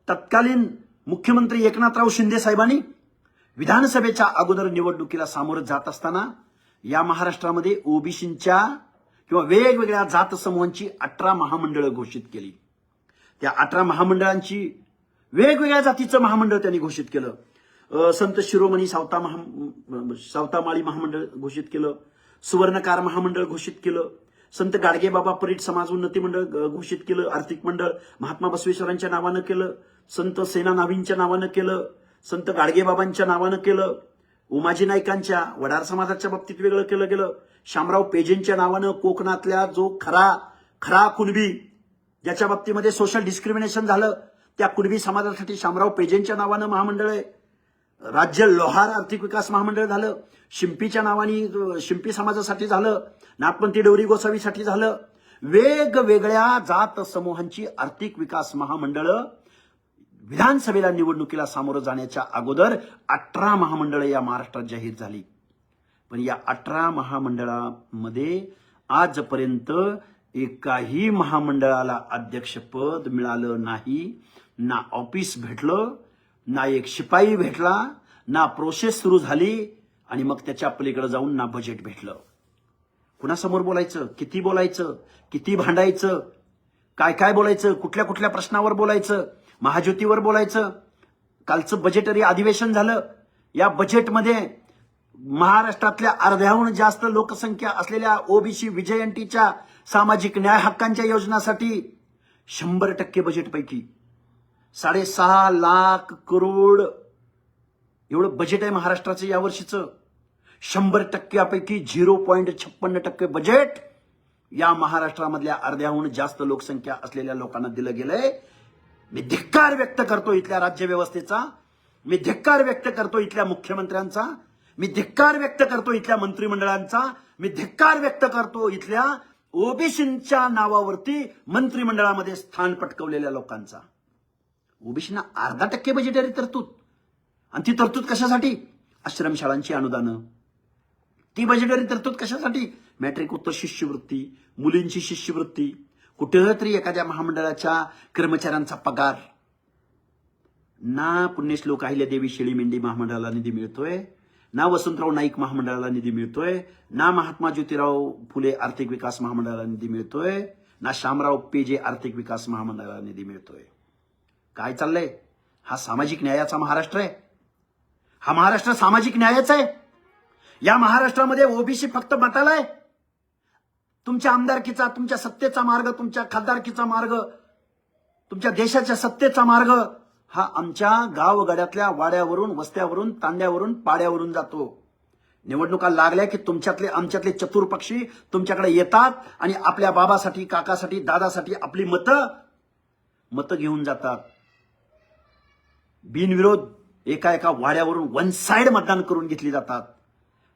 तत्कालीन मुख्यमंत्री एकनाथराव शिंदे साहेबांनी विधानसभेच्या अगोदर निवडणुकीला सामोरं जात असताना या महाराष्ट्रामध्ये ओबीसींच्या किंवा वेगवेगळ्या जात समूहांची 18 महामंडळं घोषित केली. त्या 18 महामंडळांची वेगवेगळ्या जातीचं महामंडळ त्यांनी घोषित केलं. संत शिरोमणी सावतामाळी महामंडळ घोषित केलं, सुवर्णकार महामंडळ घोषित केलं, संत गाडगेबाबा परीट समाज उन्नती मंडळ घोषित केलं, आर्थिक मंडळ महात्मा बसवेश्वरांच्या नावानं केलं, संत सेना नावींच्या नावानं केलं, संत गाडगेबाबांच्या नावानं केलं, उमाजी नाईकांच्या वडार समाजाच्या बाबतीत वेगळं केलं गेलं, शामराव पेजेंच्या नावानं कोकणातल्या जो खरा कुणबी ज्याच्या बाबतीमध्ये सोशल डिस्क्रिमिनेशन झालं त्या कुणबी समाजासाठी शामराव पेजेंच्या नावानं महामंडळ आहे, राज्य लोहार आर्थिक विकास महामंडळ झालं, शिंपीच्या नावाने शिंपी समाजासाठी झालं, नाथपंथी डोरी गोसावीसाठी झालं. वेगवेगळ्या जात समूहांची आर्थिक विकास महामंडळ विधानसभेला निवडणुकीला सामोरं जाण्याच्या अगोदर 18 महामंडळं या महाराष्ट्रात जाहीर झाली. पण या 18 महामंडळामध्ये आजपर्यंत एकाही महामंडळाला अध्यक्षपद मिळालं नाही, ना ऑफिस भेटलं, ना एक शिपाई भेटला, ना प्रोसेस सुरू झाली आणि मग त्याच्या पलीकडे जाऊन ना बजेट भेटलं. कुणासमोर बोलायचं, किती भांडायचं, काय बोलायचं, कुठल्या प्रश्नावर बोलायचं, महाज्योतीवर बोलायचं. कालचं बजेटरी अधिवेशन झालं. या बजेटमध्ये महाराष्ट्रातल्या अर्ध्याहून जास्त लोकसंख्या असलेल्या ओबीसी विजयंतीच्या सामाजिक न्याय हक्कांच्या योजनासाठी 100% बजेटपैकी 6.5 लाख करोड एवढं बजेट आहे महाराष्ट्राचं यावर्षीचं. 100% पैकी 0.56% बजेट या महाराष्ट्रामधल्या अर्ध्याहून जास्त लोकसंख्या असलेल्या लोकांना दिलं गेलंय. मी धिक्कार व्यक्त करतो इथल्या राज्य व्यवस्थेचा, मी धिक्कार व्यक्त करतो इथल्या मुख्यमंत्र्यांचा, मी धिक्कार व्यक्त करतो इथल्या मंत्रिमंडळांचा, मी धिक्कार व्यक्त करतो इथल्या ओबीसींच्या नावावरती मंत्रिमंडळामध्ये स्थान पटकवलेल्या लोकांचा. ओबीसींना 0.5% बजेटरी तरतूद, आणि ती तरतूद कशासाठी? आश्रमशाळांची अनुदानं. ती बजेटरी तरतूद कशासाठी? मॅट्रिकोत्तर शिष्यवृत्ती, मुलींची शिष्यवृत्ती, कुठेतरी एखाद्या महामंडळाच्या कर्मचाऱ्यांचा पगार. ना पुण्यश्लोक अहिल्यादेवी शेळी मेंढी महामंडळाला निधी मिळतोय, ना वसंतराव नाईक महामंडळाला निधी मिळतोय, ना महात्मा ज्योतिराव फुले आर्थिक विकास महामंडळाला निधी मिळतोय, ना शामराव पेजे आर्थिक विकास महामंडळाला निधी मिळतोय. काय चाललंय? हा सामाजिक न्यायाचा महाराष्ट्र आहे. हा महाराष्ट्र सामाजिक न्यायाचा आहे. या महाराष्ट्रामध्ये ओबीसी फक्त मताला आहे. तुमच्या आमदारकीचा, तुमच्या सत्तेचा मार्ग, तुमच्या खासदारकीचा मार्ग, तुमच्या देशाच्या सत्तेचा मार्ग हा आमच्या गावगड्यातल्या वाड्यावरून, वस्त्यावरून, तांड्यावरून, पाड्यावरून जातो. निवडणुका लागल्या की तुमच्यातले आमच्यातले चतुर पक्षी तुमच्याकडे येतात आणि आपल्या बाबासाठी, काकासाठी, दादासाठी आपली मतं घेऊन जातात. बिनविरोध एका वाड्यावरून वन साइड मतदान करून घेतली जातात.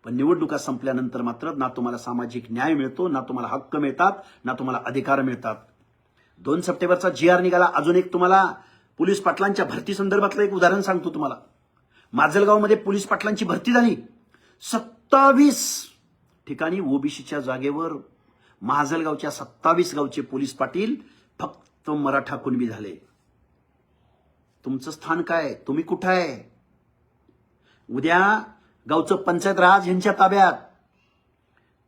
पण निवडणुका संपल्यानंतर मात्र ना तुम्हाला सामाजिक न्याय मिळतो, ना तुम्हाला हक्क मिळतात, ना तुम्हाला अधिकार मिळतात. 2 सप्टेंबरचा GR निघाला. अजून एक तुम्हाला पोलीस पाटलांच्या भरती संदर्भातलं एक उदाहरण सांगतो तुम्हाला. माजलगावमध्ये पोलीस पाटलांची भरती झाली. 27 ठिकाणी ओबीसीच्या जागेवर माजलगावच्या 27 गावचे पोलीस पाटील फक्त मराठा कुणबी झाले. तुमचं स्थान काय? तुम्ही कुठं आहे? उद्या गावचं पंचायत राज यांच्या ताब्यात,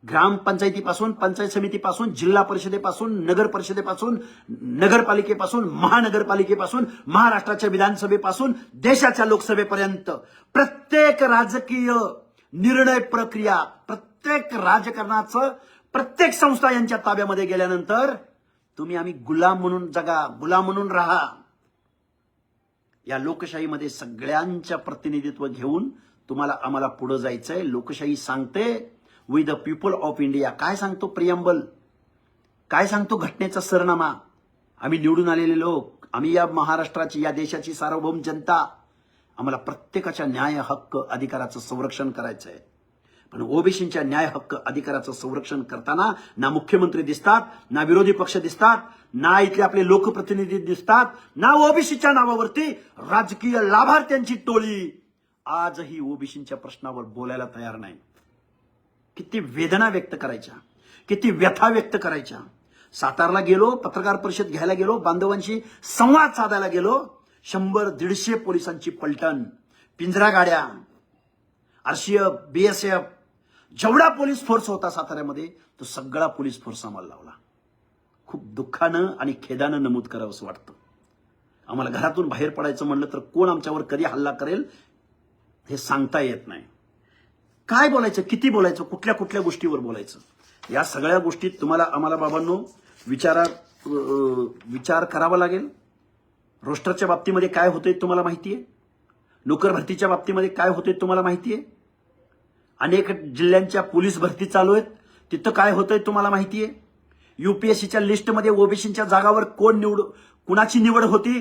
ग्रामपंचायतीपासून, पंचायत समितीपासून, जिल्हा परिषदेपासून, नगर परिषदेपासून, नगरपालिकेपासून, महानगरपालिकेपासून, महाराष्ट्राच्या विधानसभेपासून, देशाच्या लोकसभेपर्यंत प्रत्येक राजकीय निर्णय प्रक्रिया, प्रत्येक राजकारणाचं प्रत्येक संस्था यांच्या ताब्यामध्ये गेल्यानंतर तुम्ही आम्ही गुलाम म्हणून जगा, गुलाम म्हणून राहा. या लोकशाहीमध्ये सगळ्यांच्या प्रतिनिधित्व घेऊन तुम्हाला आम्हाला पुढे जायचंय. लोकशाही सांगते we the people of India. काय सांगतो प्रियंबल? काय सांगतो घटनेचा सरनामा? आम्ही निवडून आलेले लोक, आम्ही या महाराष्ट्राची, या देशाची सार्वभौम जनता, आम्हाला प्रत्येकाच्या न्याय हक्क अधिकाराचं संरक्षण करायचंय. पण ओबीसींच्या न्याय हक्क अधिकाराचं संरक्षण करताना ना मुख्यमंत्री दिसतात, ना विरोधी पक्ष दिसतात, ना इथले आपले लोकप्रतिनिधी दिसतात, ना ओबीसीच्या नावावरती राजकीय लाभार्थ्यांची टोळी आजही ओबीसींच्या प्रश्नावर बोलायला तयार नाही. किती वेदना व्यक्त करायच्या, किती व्यथा व्यक्त करायच्या. सातारला गेलो, पत्रकार परिषद घ्यायला गेलो, बांधवांशी संवाद साधायला गेलो. 100-150 पोलिसांची पलटण, पिंजरा गाड्या, RCF, BSF, जेवढा पोलीस फोर्स होता साताऱ्यामध्ये तो सगळा पोलीस फोर्स आम्हाला लावला. खूप दुःखानं आणि खेदानं नमूद करावं असं वाटतं. आम्हाला घरातून बाहेर पडायचं म्हणलं तर कोण आमच्यावर कधी हल्ला करेल हे सांगता येत नाही. काय बोलायचं, किती बोलायचं, कुठल्या गोष्टीवर बोलायचं, या सगळ्या गोष्टीत तुम्हाला आम्हाला बाबांनो विचार करावा लागेल. रोस्टरच्या बाबतीमध्ये काय होतंय तुम्हाला माहितीये? नोकर भरतीच्या बाबतीमध्ये काय होतंय तुम्हाला माहितीये? अनेक जिल्ह्यांच्या पोलीस भरती चालू आहेत, तिथं काय होतंय तुम्हाला माहितीये? यूपीएससीच्या लिस्टमध्ये ओबीसीच्या जागावर कुणाची निवड होती,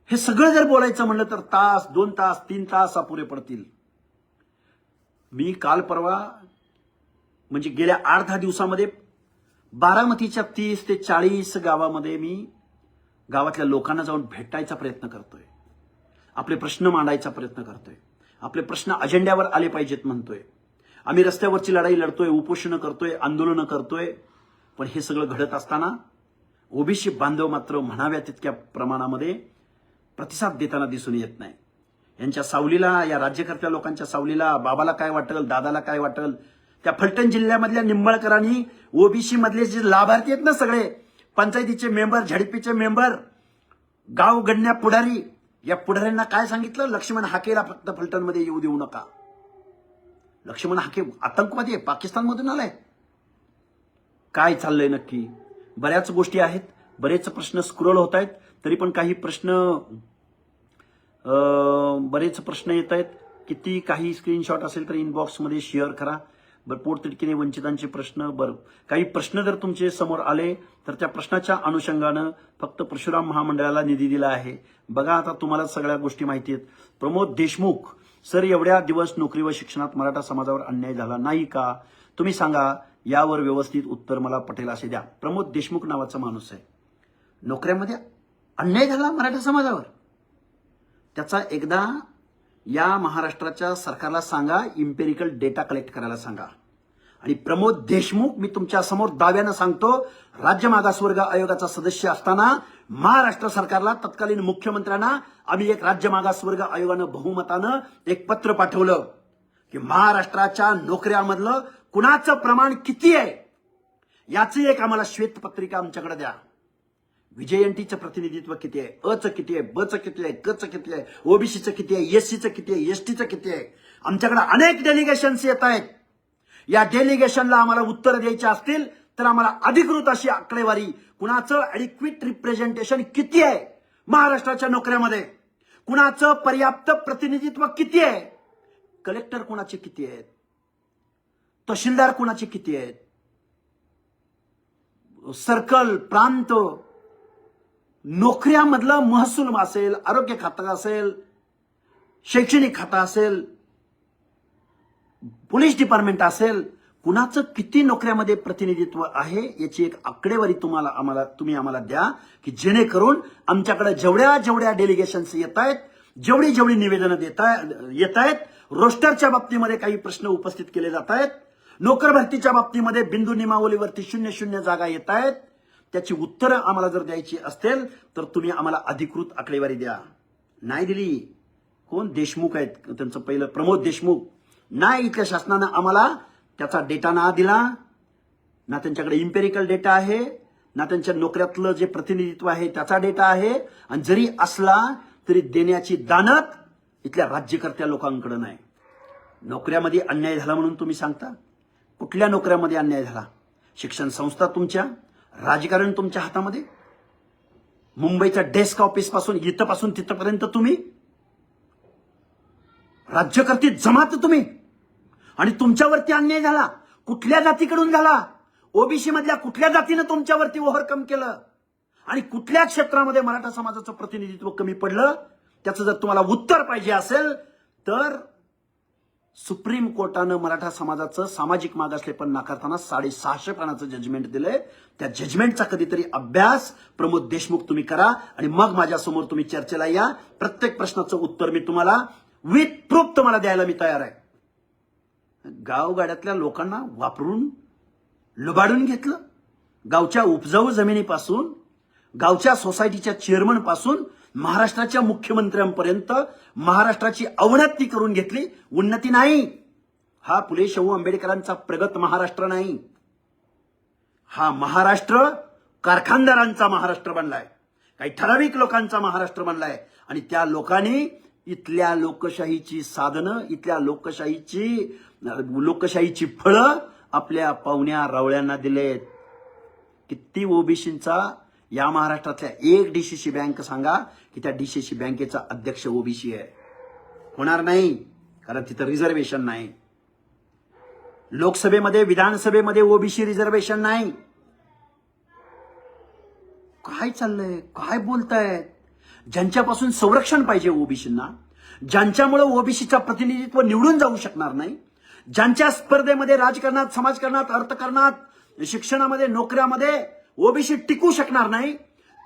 हे सगळं जर बोलायचं म्हणलं तर तास, 2 तास, 3 तास अपुरे पडतील. मी काल परवा म्हणजे गेल्या 8-10 दिवसामध्ये बारामतीच्या 30 ते 40 गावामध्ये मी गावातल्या लोकांना जाऊन भेटायचा प्रयत्न करतोय. आपले प्रश्न मांडायचा प्रयत्न करतोय. आपले प्रश्न अजेंड्यावर आले पाहिजेत म्हणतोय. आम्ही रस्त्यावरची लढाई लढतोय, उपोषण करतोय, आंदोलनं करतोय. पण हे सगळं घडत असताना ओबीसी बांधव मात्र म्हणाव्या तितक्या प्रमाणामध्ये प्रतिसाद देताना दिसून येत नाही. यांच्या सावलीला, या राज्यकर्त्या लोकांच्या सावलीला बाबाला काय वाटेल, दादाला काय वाटेल, त्या फलटण जिल्ह्यामधल्या निंबाळकरांनी ओबीसी मधले जे लाभार्थी आहेत ना, सगळे पंचायतीचे मेंबर, झडपीचे मेंबर, गाव गणण्या पुढारी, या पुढाऱ्यांना काय सांगितलं? लक्ष्मण हाकेला फक्त फलटणमध्ये येऊ देऊ नका. लक्ष्मण हाके आतंकवादी आहे, पाकिस्तानमधून आलाय. काय चाललंय नक्की? बऱ्याच गोष्टी आहेत, बरेच प्रश्न स्क्रोल होत आहेत, तरी पण काही बरेच प्रश्न येत आहेत. किती काही स्क्रीनशॉट असेल तर इनबॉक्समध्ये शेअर करा. बरं, पोटतिडकीने वंचितांचे प्रश्न, बरं काही प्रश्न जर तुमचे समोर आले तर त्या प्रश्नाच्या अनुषंगानं फक्त परशुराम महामंडळाला निधी दिला आहे. बघा, आता तुम्हाला सगळ्या गोष्टी माहिती आहेत. प्रमोद देशमुख सर, एवढ्या दिवस नोकरी व शिक्षणात मराठा समाजावर अन्याय झाला नाही का? तुम्ही सांगा. यावर व्यवस्थित उत्तर मला पटेल असे द्या. प्रमोद देशमुख नावाचा माणूस आहे. नोकऱ्यामध्ये अन्याय झाला मराठा समाजावर, त्याचा एकदा या महाराष्ट्राच्या सरकारला सांगा, इम्पेरिकल डेटा कलेक्ट करायला सांगा. आणि प्रमोद देशमुख, मी तुमच्या समोर दाव्यानं सांगतो, राज्य मागासवर्ग आयोगाचा सदस्य असताना महाराष्ट्र सरकारला, तत्कालीन मुख्यमंत्र्यांना आम्ही एक राज्य मागासवर्ग आयोगानं बहुमतानं एक पत्र पाठवलं की महाराष्ट्राच्या नोकऱ्यामधलं कुणाचं प्रमाण किती आहे याची एक आम्हाला श्वेतपत्रिका आमच्याकडे द्या. विजयंतीचं प्रतिनिधित्व किती आहे, अचं किती आहे, बचं किती आहे, कचं किती आहे, ओबीसीचं किती आहे, एससीचं किती आहे, एसटीचं किती आहे. आमच्याकडे अनेक डेलिगेशन्स येत आहेत. या डेलिगेशनला आम्हाला उत्तर द्यायची असतील तर आम्हाला अधिकृत अशी आकडेवारी, कुणाचं ऍडिक्विट रिप्रेझेंटेशन किती आहे महाराष्ट्राच्या नोकऱ्यामध्ये, कुणाचं पर्याप्त प्रतिनिधित्व किती आहे, कलेक्टर कुणाचे किती आहेत, तहसीलदार कुणाचे किती आहेत, सर्कल, प्रांत, नोकऱ्यामधलं महसूल असेल, आरोग्य खातं असेल, शैक्षणिक खातं असेल, पोलीस डिपार्टमेंट असेल, कुणाचं किती नोकऱ्यामध्ये प्रतिनिधित्व आहे याची एक आकडेवारी तुम्ही आम्हाला द्या की जेणेकरून आमच्याकडे जेवढ्या डेलिगेशन्स येत आहेत, जेवढी निवेदनं येत आहेत, रोस्टरच्या बाबतीमध्ये काही प्रश्न उपस्थित केले जात आहेत, नोकर भरतीच्या बाबतीमध्ये बिंदू नियमावलीवरती 0-0 जागा येत आहेत, त्याची उत्तरं आम्हाला जर द्यायची असतील तर तुम्ही आम्हाला अधिकृत आकडेवारी द्या. नाही दिली. कोण? देशमुख आहेत, त्यांचं पहिलं प्रमोद देशमुख. नाही, इथल्या शासनानं आम्हाला त्याचा डेटा ना दिला, ना त्यांच्याकडे इम्पेरिकल डेटा आहे, ना त्यांच्या नोकऱ्यातलं जे प्रतिनिधित्व आहे त्याचा डेटा आहे. आणि जरी असला तरी देण्याची दानत इथल्या राज्यकर्त्या लोकांकडे नाही. नोकऱ्यामध्ये अन्याय झाला म्हणून तुम्ही सांगता. कुठल्या नोकऱ्यामध्ये अन्याय झाला? शिक्षण संस्था तुमच्या, राजकारण तुमच्या हातामध्ये, मुंबईच्या डेस्क ऑफिस पासून इथपासून तिथपर्यंत तुम्ही राज्यकर्ते जमात तुम्ही. आणि तुमच्यावरती अन्याय झाला. कुठल्या जातीकडून झाला? ओबीसी मधल्या कुठल्या जातीनं तुमच्यावरती ओव्हरकम केलं? आणि कुठल्या क्षेत्रामध्ये मराठा समाजाचं प्रतिनिधित्व कमी पडलं? त्याचं जर तुम्हाला उत्तर पाहिजे असेल तर सुप्रीम कोर्टानं मराठा समाजाचं सामाजिक मागासलेपण नाकारताना 650 पानाचं जजमेंट दिलंय. त्या जजमेंटचा कधीतरी अभ्यास प्रमोद देशमुख तुम्ही करा आणि मग माझ्यासमोर तुम्ही चर्चेला या. प्रत्येक प्रश्नाचं उत्तर मी तुम्हाला विथ प्रूफ तुम्हाला द्यायला मी तयार आहे. गावगाड्यातल्या लोकांना वापरून लुबाडून घेतलं. गावच्या उपजाऊ जमिनीपासून, गावच्या सोसायटीच्या चेअरमन पासून महाराष्ट्राच्या मुख्यमंत्र्यांपर्यंत महाराष्ट्राची अवनती करून घेतली. उन्नती नाही. हा फुले शाहू आंबेडकरांचा प्रगत महाराष्ट्र नाही. हा महाराष्ट्र कारखानदारांचा महाराष्ट्र बनलाय, काही ठराविक लोकांचा महाराष्ट्र बनलाय. आणि त्या लोकांनी इथल्या लोकशाहीची साधनं, इथल्या लोकशाहीची फळं आपल्या पाहुण्या रावळ्यांना दिलेत. किती ओबीसींचा या महाराष्ट्रातल्या एक डीसीसी बँक सांगा की त्या डीसीसी बँकेचा अध्यक्ष ओबीसी आहे. होणार नाही, कारण तिथं रिझर्वेशन नाही. लोकसभेमध्ये विधानसभेमध्ये ओबीसी रिझर्वेशन नाही. काय चाललंय, काय बोलतायत? ज्यांच्यापासून संरक्षण पाहिजे ओबीसींना, ज्यांच्यामुळे ओबीसीचं प्रतिनिधित्व निवडून जाऊ शकणार नाही, ज्यांच्या स्पर्धेमध्ये राजकारणात, समाजकारणात, अर्थकारणात, शिक्षणामध्ये, नोकऱ्यामध्ये ओबीसी टिकू शकणार नाही,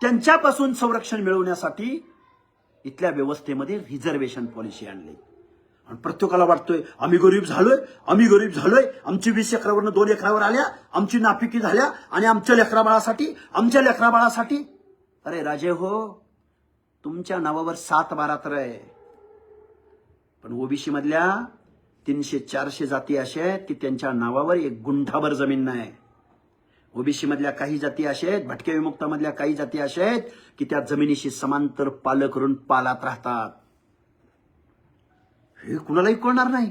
त्यांच्यापासून संरक्षण मिळवण्यासाठी इथल्या व्यवस्थेमध्ये रिझर्वेशन पॉलिसी आणली. आणि प्रत्येकाला वाटतोय आम्ही गरीब झालोय, आमची 20 एकरावरनं 2 एकरावर आल्या, आमची नापिकी झाल्या आणि आमच्या लेकराबाळासाठी. अरे राजे हो, तुमच्या नावावर 7-12 तर आहे, पण ओबीसी मधल्या 300-400 जाती अशा आहेत की त्यांच्या नावावर एक गुंठाभर जमीन नाही. ओबीसी मधल्या काही जाती अशा आहेत, भटक्या विमुक्तामधल्या काही जाती अशा आहेत की त्या जमिनीशी समांतर पाल करून पालात राहतात. हे कुणालाही कळणार नाही.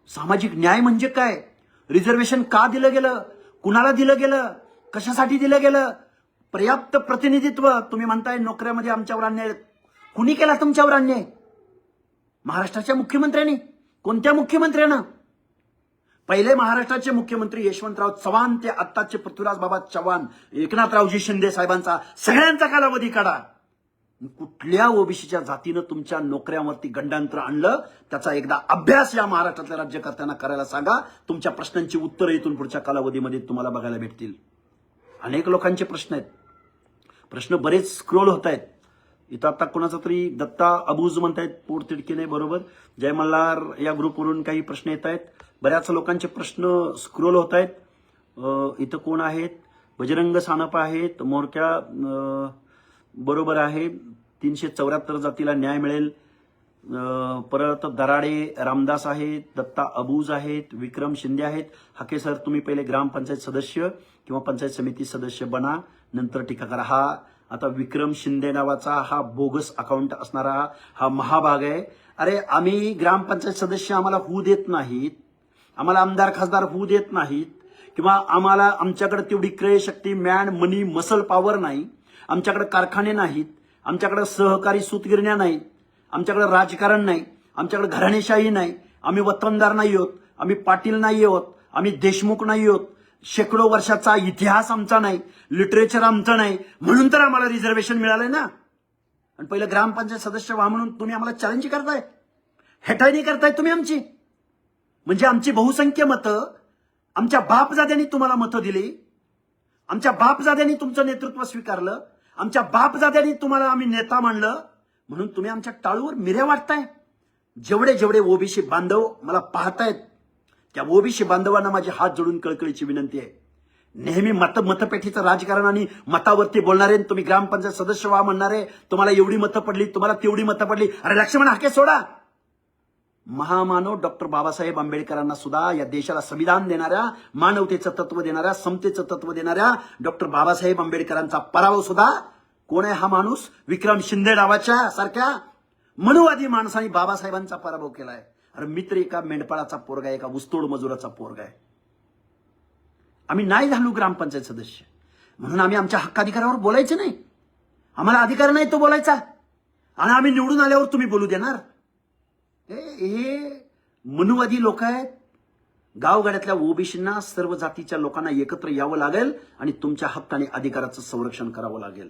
सामाजिक न्याय म्हणजे काय? रिझर्वेशन का दिलं गेलं? कुणाला दिलं गेलं? कशासाठी दिलं गेलं? पर्याप्त प्रतिनिधित्व. तुम्ही म्हणताय नोकऱ्यामध्ये आमच्यावर अन्याय. कुणी केला तुमच्यावर अन्याय? महाराष्ट्राच्या मुख्यमंत्र्यांनी. कोणत्या मुख्यमंत्र्यानं? पहिले महाराष्ट्राचे मुख्यमंत्री यशवंतराव चव्हाण ते आत्ताचे पृथ्वीराज बाबा चव्हाण, एकनाथरावजी शिंदे साहेबांचा सगळ्यांचा कालावधी काढा. कुठल्या ओबीसीच्या जातीनं तुमच्या नोकऱ्यावरती गंडांतर आणलं त्याचा एकदा अभ्यास या महाराष्ट्रातल्या राज्यकर्त्यांना करायला सांगा. तुमच्या प्रश्नांची उत्तरं इथून पुढच्या कालावधीमध्ये तुम्हाला बघायला भेटतील. अनेक लोकांचे प्रश्न आहेत, प्रश्न बरेच स्क्रोल होत आहेत. इथं आता कोणाचा तरी दत्ता अबूज म्हणतायत पोटतिडकीने, बरोबर. जय मल्हार या ग्रुपवरून काही प्रश्न येत आहेत. बऱ्याच लोकांचे प्रश्न स्क्रोल होत आहेत. इथं कोण आहेत? बजरंग सानप आहेत, मोरक्या बरोबर आहे. 374 जातीला न्याय मिळेल. परत दराडे रामदास आहेत, दत्ता अबूज आहेत, विक्रम शिंदे आहेत. हाके सर, तुम्ही पहिले ग्रामपंचायत सदस्य किंवा पंचायत समिती सदस्य बना, नंतर टीका करा. हा आता विक्रम शिंदे नावाचा हा बोगस अकाउंट असणारा हा महाभाग आहे. अरे आम्ही ग्रामपंचायत सदस्य आम्हाला होऊ देत नाहीत, आम्हाला आमदार खासदार होऊ देत नाहीत, किंवा आमच्याकडे तेवढी क्रय शक्ती, मॅन मनी मसल पॉवर नाही, आमच्याकडे कारखाने नाहीत, आमच्याकडे सहकारी सूतगिरण्या नाहीत, आमच्याकडे राजकारण नाही, आमच्याकडे घराणेशाही नाही, आम्ही वतनदार नाही आहोत, आम्ही पाटील नाही आहोत, आम्ही देशमुख नाही आहोत, शेकडो वर्षाचा इतिहास आमचा नाही, लिटरेचर आमचं नाही, म्हणून तर आम्हाला रिझर्वेशन मिळालंय ना. आणि पहिलं ग्रामपंचायत सदस्य व्हा म्हणून तुम्ही आम्हाला चॅलेंज करताय, हेटाळणी करताय तुम्ही आमची. म्हणजे आमची बहुसंख्य मतं, आमच्या बापजाद्यांनी तुम्हाला मतं दिली, आमच्या बापजाद्यांनी तुमचं नेतृत्व स्वीकारलं, आमच्या बापजाद्यांनी तुम्हाला आम्ही नेता मानलं, म्हणून तुम्ही आमच्या टाळूवर मिऱ्या वाटताय. जेवढे ओबीसी बांधव मला पाहतायत त्या ओबीसी बांधवांना माझे हात जोडून कळकळीची विनंती आहे. नेहमी मतपेठीचं राजकारण आणि मतावरती बोलणारे, तुम्ही ग्रामपंचायत सदस्य व्हा म्हणणारे, तुम्हाला एवढी मतं पडली, तुम्हाला तेवढी मतं पडली. अरे लक्ष्मण हाके सोडा. महामानव डॉक्टर बाबासाहेब आंबेडकरांना सुद्धा, या देशाला संविधान देणाऱ्या, मानवतेचं तत्व देणाऱ्या, समतेचं तत्व देणाऱ्या डॉक्टर बाबासाहेब आंबेडकरांचा पराभव सुद्धा कोण आहे? हा माणूस विक्रम शिंदे नावाच्या सारख्या मनुवादी माणसाने बाबासाहेबांचा पराभव केलाय. अरे मित्र एका मेंढपाळाचा पोरगा, एका ऊसतोड मजुराचा पोरगा आहे. आम्ही नाही झालो ग्रामपंचायत सदस्य म्हणून आम्ही आमच्या हक्काधिकारावर बोलायचं नाही. आम्हाला अधिकार नाही तो बोलायचा, आणि आम्ही निवडून आल्यावर तुम्ही बोलू देणार? हे मनुवादी लोक आहेत. गावगाड्यातल्या ओबीसींना, सर्व जातीच्या लोकांना एकत्र यावं लागेल आणि तुमच्या हक्क आणि अधिकाराचं संरक्षण करावं लागेल.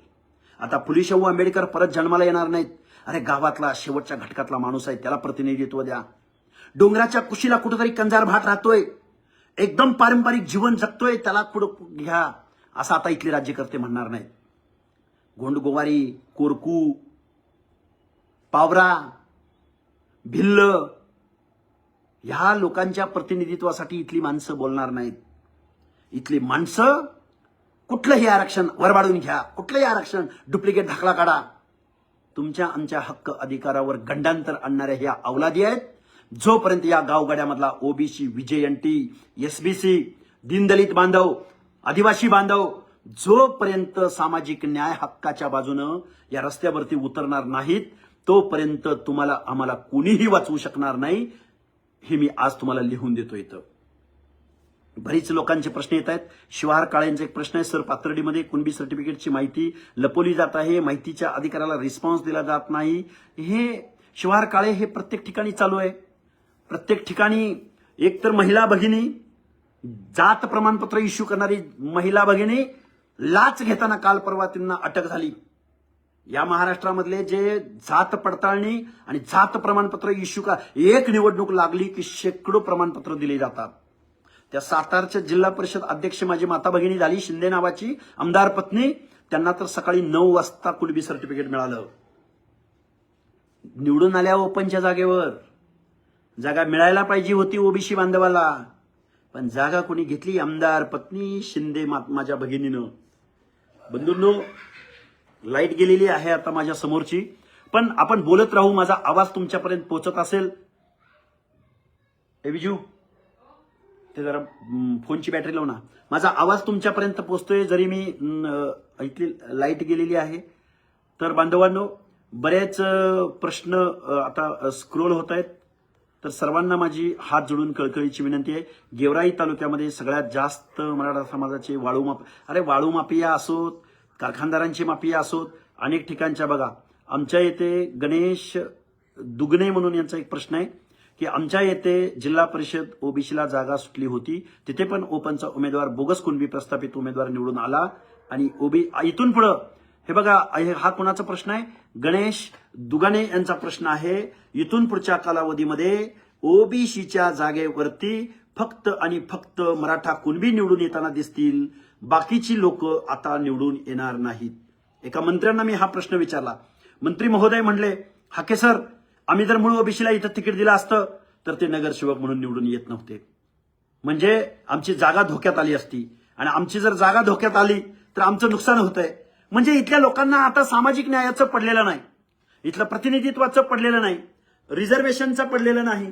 आता फुलेशाहू आंबेडकर परत जन्माला येणार नाहीत. अरे गावातला शेवटच्या घटकातला माणूस आहे, त्याला प्रतिनिधित्व द्या. डोंगराच्या कुशीला कुठेतरी कंजार भाट राहतोय, एकदम पारंपरिक जीवन जगतोय, त्याला कुठं घ्या असं आता इथले राज्यकर्ते म्हणणार नाहीत. गोंडगोवारी, कोरकू, पावरा, भिल्ल ह्या लोकांच्या प्रतिनिधित्वासाठी इथली माणसं बोलणार नाहीत. इथली माणसं कुठलंही आरक्षण वरबाडून घ्या, कुठलंही आरक्षण डुप्लिकेट दाखला काढा. तुमच्या आमच्या हक्क अधिकारावर गंडांतर आणणाऱ्या ह्या अवलादी आहेत. जोपर्यंत या गावगाड्यामधला ओबीसी, व्हीजेएनटी, एसबीसी, दीनदलित बांधव, आदिवासी बांधव जोपर्यंत सामाजिक न्याय हक्काच्या बाजूनं या रस्त्यावरती उतरणार नाहीत, तोपर्यंत तुम्हाला आम्हाला कोणीही वाचवू शकणार नाही. हे मी आज तुम्हाला लिहून देतो इथं. बरीच लोकांचे प्रश्न येत आहेत. शिवार काळेंचा एक प्रश्न आहे, सर पाथर्डीमध्ये कुणबी सर्टिफिकेटची माहिती लपवली जात आहे, माहितीच्या अधिकाऱ्याला रिस्पॉन्स दिला जात नाही. हे शिवार काळे हे प्रत्येक ठिकाणी चालू आहे. प्रत्येक ठिकाणी एकतर महिला भगिनी, जात प्रमाणपत्र इश्यू करणारी महिला भगिनी लाच घेताना काल परवा त्यांना अटक झाली. या महाराष्ट्रामधले जे जात पडताळणी आणि जात प्रमाणपत्र इश्यू का एक निवडणूक लागली की शेकडो प्रमाणपत्र दिले जातात. त्या सातारच्या जिल्हा परिषद अध्यक्ष माझी माता भगिनी झाली शिंदे नावाची आमदार पत्नी, त्यांना तर सकाळी 9 वाजता कुणबी सर्टिफिकेट मिळालं. निवडून आल्या ओपनच्या जागेवर. जागा मिळायला पाहिजे होती ओबीसी बांधवाला, पण जागा कोणी घेतली? आमदार पत्नी शिंदे माझ्या भगिनीनं. बंधूंनो, लाईट गेलेली आहे आता माझ्या समोरची, पण आपण बोलत राहू. माझा आवाज तुमच्यापर्यंत पोहोचत असेल. विजू ते जरा फोनची बॅटरी लावू ना. माझा आवाज तुमच्यापर्यंत पोहोचतोय जरी मी इथली लाईट गेलेली आहे. तर बांधवांनो, बरेच प्रश्न आता स्क्रोल होत आहेत. तर सर्वांना माझी हात जोडून कळकळीची विनंती आहे. गेवराई तालुक्यामध्ये सगळ्यात जास्त मराठा समाजाचे वाळू माफिया असोत, कारखानदारांची माफिया असोत, अनेक ठिकाणच्या बघा. आमच्या येथे गणेश दुगणे म्हणून यांचा एक प्रश्न आहे की आमच्या येथे जिल्हा परिषद ओबीसीला जागा सुटली होती, तिथे पण ओपनचा उमेदवार बोगस कुणबी प्रस्थापित उमेदवार निवडून आला आणि इथून पुढं हे बघा, हा कोणाचा प्रश्न आहे? गणेश दुगाने यांचा प्रश्न आहे. इथून पुढच्या कालावधीमध्ये ओबीसीच्या जागेवरती फक्त आणि फक्त मराठा कुणबी निवडून येताना दिसतील, बाकीची लोक आता निवडून येणार नाहीत. एका मंत्र्यांना मी हा प्रश्न विचारला. मंत्री महोदय म्हणले, हाके सर, आम्ही जर मूळ ओबीसीला इथं तिकीट दिलं असतं तर ते नगरसेवक म्हणून निवडून येत नव्हते. म्हणजे आमची जागा धोक्यात आली असती, आणि आमची जर जागा धोक्यात आली तर आमचं नुकसान होतंय. म्हणजे इथल्या लोकांना आता सामाजिक न्यायाचं पडलेलं नाही, इथलं प्रतिनिधित्वाचं पडलेलं नाही, रिझर्वेशनचं पडलेलं नाही.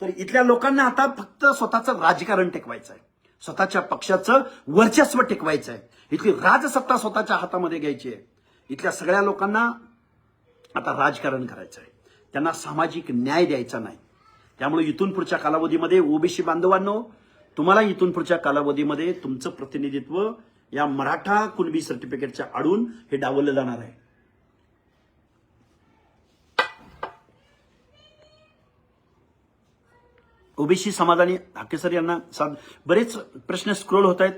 तर इथल्या लोकांना आता फक्त स्वतःचं राजकारण टिकवायचं आहे, स्वतःच्या पक्षाचं वर्चस्व टिकवायचं आहे, इथली राजसत्ता स्वतःच्या हातामध्ये घ्यायची आहे. इथल्या सगळ्या लोकांना आता राजकारण करायचं आहे, त्यांना सामाजिक न्याय द्यायचा नाही. त्यामुळे इथून पुढच्या कालावधीमध्ये ओबीसी बांधवांनो, तुम्हाला इथून पुढच्या कालावधीमध्ये तुमचं प्रतिनिधित्व या मराठा कुणबी सर्टिफिकेटच्या आडून हे डावललं जाणार आहे. ओबीसी समाजाने हाकेसर यांना बरेच प्रश्न स्क्रोल होत आहेत.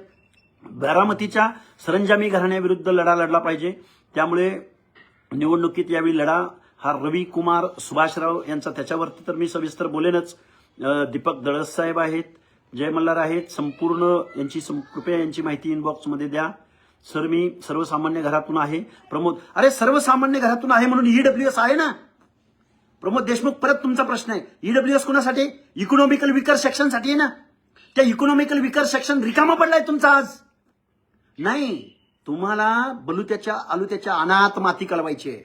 बारामतीच्या सरंजामी घराण्याविरुद्ध लढा लढला पाहिजे, त्यामुळे निवडणुकीत यावेळी लढा हा रवी कुमार सुभाषराव यांचा, त्याच्यावरती तर मी सविस्तर बोलेनच. दीपक दळस साहेब आहेत, जय मल्हार आहेत, संपूर्ण यांची कृपया यांची माहिती इनबॉक्समध्ये द्या. सर मी सर्वसामान्य घरातून आहे. प्रमोद, अरे सर्वसामान्य घरातून आहे म्हणून ईडब्ल्यूएस आहे ना. प्रमोद देशमुख, परत तुमचा प्रश्न आहे, ईडब्ल्यूएस कोणासाठी? इकॉनॉमिकल विकर सेक्शनसाठी आहे ना. त्या इकॉनॉमिकल विकर सेक्शन रिकामा पडलाय तुमचा आज. नाही, तुम्हाला बलुत्याच्या आलुत्याच्या अनाथ माती कळवायची आहे.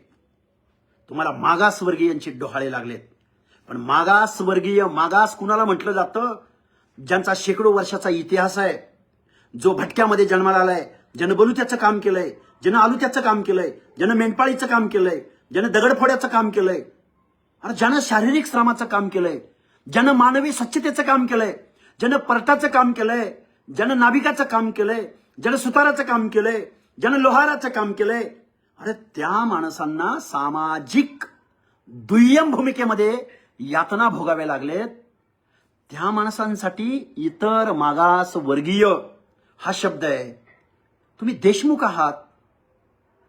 तुम्हाला मागासवर्गीयांचे डोहाळे लागलेत. पण मागासवर्गीय, मागास कुणाला म्हटलं जातं? ज्यांचा शेकडो वर्षाचा इतिहास आहे, जो भटक्यामध्ये जन्माला आलाय, ज्यानं बलुत्याचं काम केलंय, ज्यानं आलुत्याचं काम केलंय, ज्यानं मेंढपाळीचं काम केलंय, ज्यानं दगडफोड्याचं काम केलंय, अरे ज्यानं शारीरिक श्रमाचं काम केलंय, ज्यानं मानवी स्वच्छतेचं काम केलंय, ज्यानं परटाचं काम केलंय, ज्यानं नाविकाचं काम केलंय, ज्यानं सुताराचं काम केलंय, ज्यानं लोहाराचं काम केलंय, अरे त्या माणसांना सामाजिक दुय्यम भूमिकेमध्ये यातना भोगाव्या लागलेत. त्या माणसांसाठी इतर मागास वर्गीय हा शब्द आहे. तुम्ही देशमुख आहात,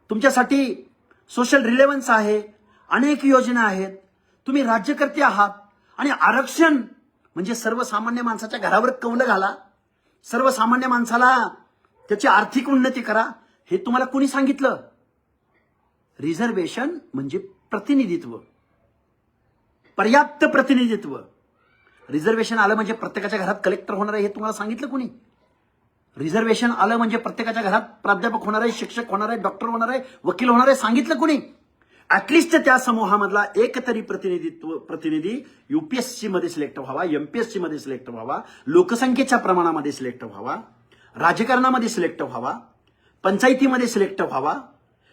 तुमच्यासाठी सोशल रिलेव्हन्स आहे, अनेक योजना आहेत, तुम्ही राज्यकर्ते आहात, आणि आरक्षण म्हणजे सर्वसामान्य माणसाच्या घरावर कौलं घाला, सर्वसामान्य माणसाला त्याची आर्थिक उन्नती करा, हे तुम्हाला कोणी सांगितलं? रिझर्वेशन म्हणजे प्रतिनिधित्व, पर्याप्त प्रतिनिधित्व. रिझर्वेशन आलं म्हणजे प्रत्येकाच्या घरात कलेक्टर होणार आहे हे तुम्हाला सांगितलं कोणी? रिझर्वेशन आलं म्हणजे प्रत्येकाच्या घरात प्राध्यापक होणार आहे, शिक्षक होणार आहे, डॉक्टर होणार आहे, वकील होणार आहे, सांगितलं कोणी? ऍटलिस्ट त्या समूहामधला एक तरी प्रतिनिधी युपीएससी मध्ये सिलेक्ट व्हावा, एमपीएससी मध्ये सिलेक्ट व्हावा, लोकसंख्येच्या प्रमाणामध्ये सिलेक्ट व्हावा, राजकारणामध्ये सिलेक्ट व्हावा, पंचायतीमध्ये सिलेक्ट व्हावा,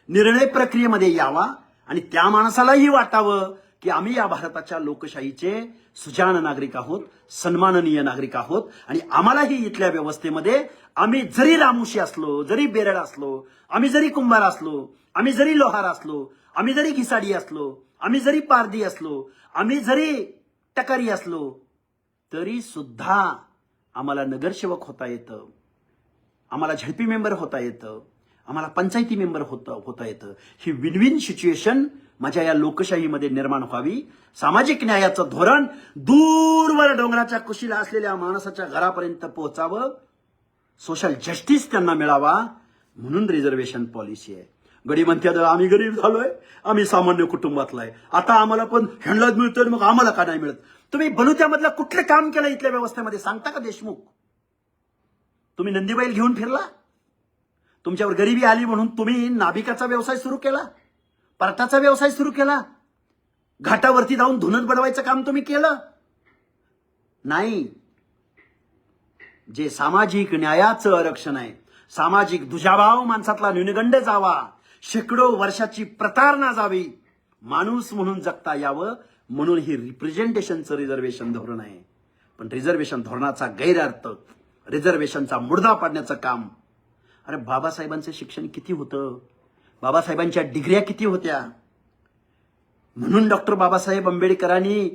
निर्णय प्रक्रियेमध्ये यावा, आणि त्या माणसालाही वाटावं की आम्ही या भारताच्या लोकशाहीचे सुजाण नागरिक आहोत, सन्माननीय नागरिक आहोत आणि आम्हालाही इथल्या व्यवस्थेमध्ये आम्ही जरी रामुशी असलो, जरी बेरड असलो, आम्ही जरी कुंभार असलो, आम्ही जरी लोहार असलो, आम्ही जरी घिसाडी असलो, आम्ही जरी पारधी असलो, आम्ही जरी टकारी असलो, तरी सुद्धा आम्हाला नगरसेवक होता येतं, आम्हाला झडपी मेंबर होता येतं, आम्हाला पंचायती मेंबर होता येतं. ही विन विन सिच्युएशन माझ्या या लोकशाहीमध्ये निर्माण व्हावी. सामाजिक न्यायाचं धोरण दूरवर डोंगराच्या कुशीला असलेल्या माणसाच्या घरापर्यंत पोहोचावं. सोशल जस्टिस त्यांना मिळावा म्हणून रिझर्वेशन पॉलिसी आहे. गडी म्हणतात आम्ही गरीब झालोय, आम्ही सामान्य कुटुंबातला आहे, आता आम्हाला पण ह्यांनाच मिळतं मग आम्हाला का नाही मिळत. तुम्ही बलुत्यामधलं कुठलं काम केलं इथल्या व्यवस्थेमध्ये सांगता का देशमुख? तुम्ही नंदीबैल घेऊन फिरला? तुमच्यावर गरिबी आली म्हणून तुम्ही नाभिकाचा व्यवसाय सुरू केला, पार्टाचा व्यवसाय सुरू केला, घाटावरती जाऊन धुनत बडवायचं काम तुम्ही केलं नाही. जे सामाजिक न्यायाचं आरक्षण आहे, सामाजिक दुजाभाव माणसातला न्यूनगंड जावा, शेकडो वर्षाची प्रतारणा जावी, माणूस म्हणून जगता यावं म्हणून ही रिप्रेझेंटेशनचं रिझर्वेशन धोरण आहे. पण रिझर्वेशन धोरणाचा गैरअर्थ, रिझर्वेशनचा मुडदा पाडण्याचं काम. अरे बाबासाहेबांचं शिक्षण किती होतं, बाबासाहेबांच्या डिग्र्या किती होत्या. म्हणून डॉक्टर बाबासाहेब आंबेडकरांनी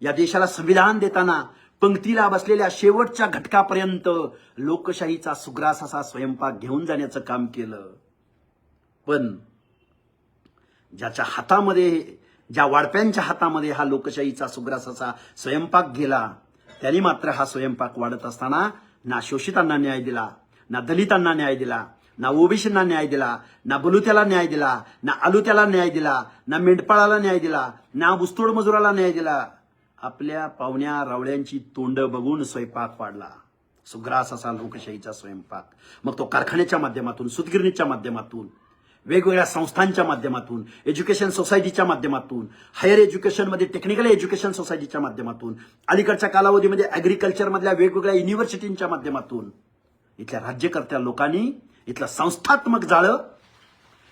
या देशाला संविधान देताना पंक्तीला बसलेल्या शेवटच्या घटकापर्यंत लोकशाहीचा सुग्रास असा स्वयंपाक घेऊन जाण्याचं काम केलं. पण ज्याच्या हातामध्ये, ज्या वाडप्यांच्या हातामध्ये हा लोकशाहीचा सुग्रास असा स्वयंपाक गेला, त्यांनी मात्र हा स्वयंपाक वाढत असताना ना शोषितांना न्याय दिला, ना दलितांना न्याय दिला, ना ओबीसींना न्याय दिला, ना बलुत्याला न्याय दिला, ना आलुत्याला न्याय दिला, ना मेंढपाळाला न्याय दिला, ना ऊसतोड मजुराला न्याय दिला. आपल्या पाहुण्या रावळ्यांची तोंड बघून स्वयंपाक वाढला, सुग्रास असा लोकशाहीचा स्वयंपाक. मग तो कारखान्याच्या माध्यमातून, सूतगिरणीच्या माध्यमातून, वेगवेगळ्या संस्थांच्या माध्यमातून, एज्युकेशन सोसायटीच्या माध्यमातून, हायर एज्युकेशनमध्ये टेक्निकल एज्युकेशन सोसायटीच्या माध्यमातून, अलीकडच्या कालावधीमध्ये ऍग्रिकल्चरमधल्या वेगवेगळ्या युनिव्हर्सिटींच्या माध्यमातून इथल्या राज्यकर्त्या लोकांनी इथलं संस्थात्मक जाळं,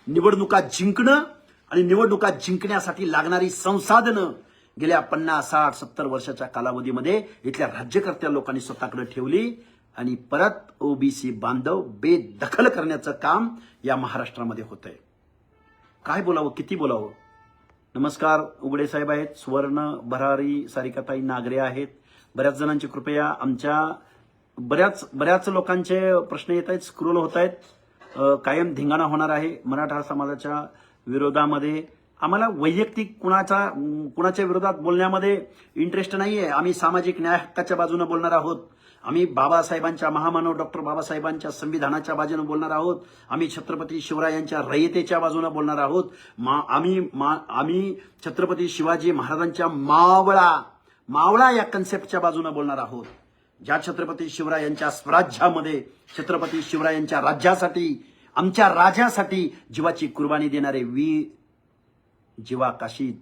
निवडणुका जिंकणं आणि निवडणुका जिंकण्यासाठी लागणारी संसाधनं गेल्या 50, 60, 70 वर्षाच्या कालावधीमध्ये इथल्या राज्यकर्त्या लोकांनी स्वतःकडे ठेवली आणि परत ओबीसी बांधव बेदखल करण्याचं काम या महाराष्ट्रामध्ये होतंय. काय बोलावं, किती बोलावं. नमस्कार, उघडे साहेब आहेत, सुवर्ण भरारी, सारिकाताई नागरे आहेत. बऱ्याच जणांची कृपया, आमच्या बऱ्याच लोकांचे प्रश्न येत आहेत, स्क्रोल होत आहेत. कायम धिंगाणा होणार आहे मराठा समाजाच्या विरोधामध्ये. आम्हाला वैयक्तिक कुणाच्या विरोधात बोलण्यामध्ये इंटरेस्ट नाहीये. आम्ही सामाजिक न्याय हक्काच्या बाजूने बोलणार आहोत. आम्ही बाबासाहेबांच्या, महामानव डॉक्टर बाबासाहेबांच्या संविधानाच्या बाजूने बोलणार आहोत. आम्ही छत्रपती शिवरायांच्या रयतेच्या बाजूने बोलणार आहोत. आम्ही छत्रपती शिवाजी महाराजांच्या मावळा या कन्सेप्टच्या बाजूने बोलणार आहोत. ज्या छत्रपती शिवरायांच्या स्वराज्यामध्ये, छत्रपती शिवरायांच्या राज्यासाठी, आमच्या राजासाठी जीवाची कुर्बानी देणारे वीर जीवा काशीद,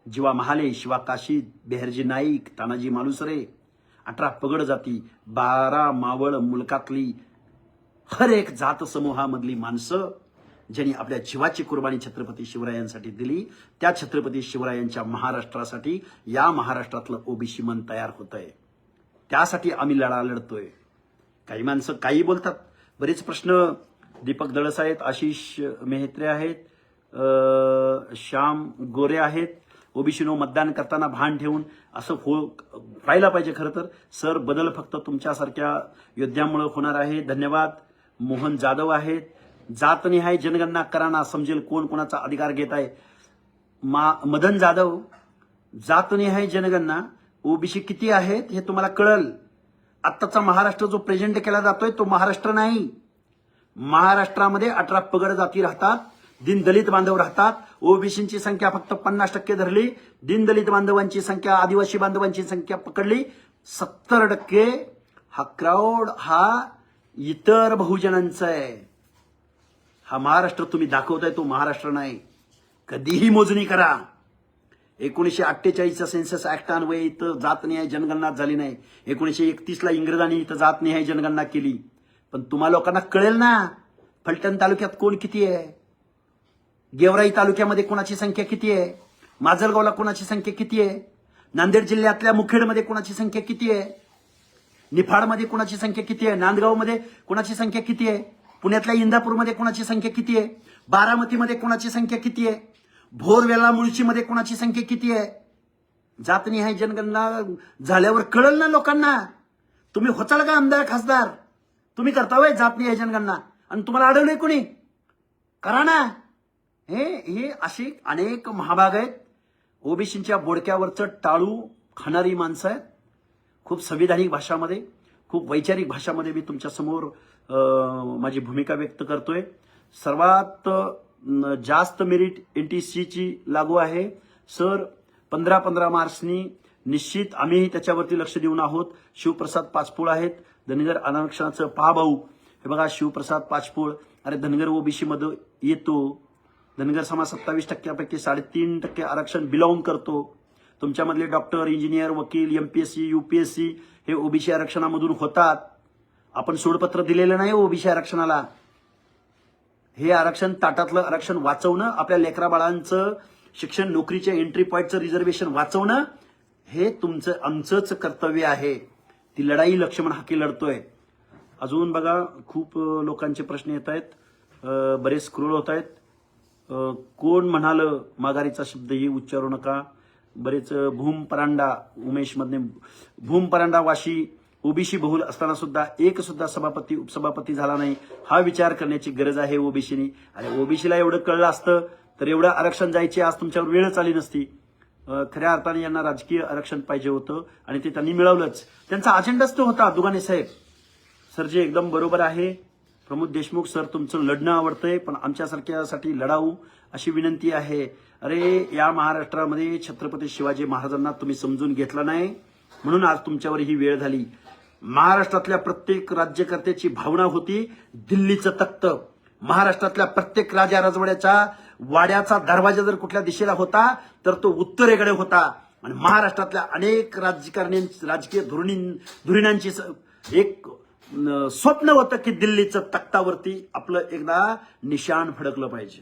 जीवा महाले, शिवा काशीद, बेहरजी नाईक, तानाजी मालुसरे, 18 पगड जाती, 12 मावळ मुलकातली हर एक जात समूहामधली माणसं ज्यांनी आपल्या जीवाची कुर्बानी छत्रपती शिवरायांसाठी दिली, त्या छत्रपती शिवरायांच्या महाराष्ट्रासाठी या महाराष्ट्रातलं ओबीसी मन तयार होतंय. त्यासाठी आम्ही लढा लढतोय. काही माणसं काही बोलतात. बरेच प्रश्न दीपक दळस आहेत, आशिष मेहत्रे आहेत, श्याम गोरे आहेत. ओबीसीनो मतदान करताना भान ठेवून असं व्हायला पाहिजे. खरं तर सर, बदल फक्त तुमच्यासारख्या योद्ध्यामुळे होणार आहे. धन्यवाद. मोहन जाधव आहेत. जातनिहाय जनगणना कराना, समजेल कोण कोणाचा अधिकार घेत आहे. मदन जाधव, जातनिहाय जनगणना, ओबीसी किती आहेत हे तुम्हाला कळल. आत्ताचा महाराष्ट्र जो प्रेझेंट केला जातोय तो महाराष्ट्र नाही. महाराष्ट्रामध्ये 18 पगड जाती राहतात, दीनदलित बांधव राहतात. ओबीसींची संख्या फक्त 50% धरली, दीनदलित बांधवांची संख्या, आदिवासी बांधवांची संख्या पकडली 70%. हा क्राऊड हा इतर बहुजनांचा आहे. हा महाराष्ट्र तुम्ही दाखवताय तो महाराष्ट्र नाही. कधीही मोजणी करा. 1948चा सेन्सस ऍक्ट अन्वये इथं जातनिहाय जनगणना झाली नाही. 1931ला इंग्रजांनी इथं जातनिहाय जनगणना केली. पण तुम्हा लोकांना कळेल ना फलटण तालुक्यात कोण किती आहे, गेवराई तालुक्यामध्ये कोणाची संख्या किती आहे, माजलगावला कोणाची संख्या किती आहे? नांदेड जिल्ह्यातल्या मुखेडमध्ये कोणाची संख्या किती आहे? निफाडमध्ये कोणाची संख्या किती आहे? नांदगावमध्ये कोणाची संख्या किती आहे? पुण्यातल्या इंदापूरमध्ये कोणाची संख्या किती आहे? बारामतीमध्ये कोणाची संख्या किती आहे? भोरवेला मुळशीमध्ये कोणाची संख्या किती आहे? जातनिहाय जनगणना झाल्यावर कळल ना लोकांना. तुम्ही होचाल का आमदार खासदार? तुम्ही करता वय जातनिहाय जनगणना आणि तुम्हाला अडवलंय कोणी? करा ना. हे अशी अनेक महाभाग आहेत. ओबीसीच्या बोडक्यावरचं टाळू खाणारी माणसं आहेत. खूप संविधानिक भाषामध्ये, खूप वैचारिक भाषामध्ये मी तुमच्या समोर माझी भूमिका व्यक्त करतोय. सर्वात जास्त मेरिट एनटीसीची लागू आहे सर. 15 मार्चनी निश्चित आम्ही त्याच्यावरती लक्ष देऊन आहोत. शिवप्रसाद पाचपूळ आहेत धनगर आरक्षणाचं पहाभाऊ. हे बघा शिवप्रसाद पाचपूळ, अरे धनगर ओबीसी मध्ये येतो. धनगर समाज 27% 3.5% आरक्षण बिलॉंग करतो. तुमच्यामधले डॉक्टर, इंजिनियर, वकील, एमपीएससी, यूपीएससी हे ओबीसी आरक्षणामधून होतात. आपण सोडपत्र दिलेलं नाही ओबीसी आरक्षणाला. हे आरक्षण ताटातलं आरक्षण वाचवणं, आपल्या लेकरा बाळांचं शिक्षण, नोकरीच्या एंट्री पॉईंटचं रिझर्वेशन वाचवणं हे तुमचं आमचंच कर्तव्य आहे. ती लढाई लक्ष्मण हाके लढतोय. अजून बघा खूप लोकांचे प्रश्न येत आहेत, बरेच स्क्रोल होत आहेत. कोण म्हणाल माघारीचा शब्दही उच्चारू नका. बरेच भूम परांडा उमेश मधने भूम परांडा वाशी ओबीसी बहुल असताना सुद्धा एक सुद्धा सभापती उपसभापती झाला नाही. हा विचार करण्याची गरज आहे ओबीसीनी. अरे ओबीसीला एवढं कळलं असतं तर एवढं आरक्षण जायची आज तुमच्यावर वेळच आली नसती. खऱ्या अर्थाने यांना राजकीय आरक्षण पाहिजे होतं आणि ते त्यांनी मिळवलंच. त्यांचा अजेंडाच तो होता. दुगाने साहेब सर जे एकदम बरोबर आहे. प्रमोद देशमुख सर तुमचं लढणं आवडतंय पण आमच्यासारख्यासाठी लढाऊ अशी विनंती आहे. अरे या महाराष्ट्रामध्ये छत्रपती शिवाजी महाराजांना तुम्ही समजून घेतलं नाही म्हणून आज तुमच्यावर ही वेळ झाली. महाराष्ट्रातल्या प्रत्येक राज्यकर्त्याची भावना होती दिल्लीचं तख्त. महाराष्ट्रातल्या प्रत्येक राजा राजवाड्याच्या वाड्याचा दरवाजा जर कुठल्या दिशेला होता तर तो उत्तरेकडे होता. आणि महाराष्ट्रातल्या अनेक राजकीय धुरीणांची एक स्वप्न होतं की दिल्लीचं तख्तावरती आपलं एकदा निशाण फडकलं पाहिजे.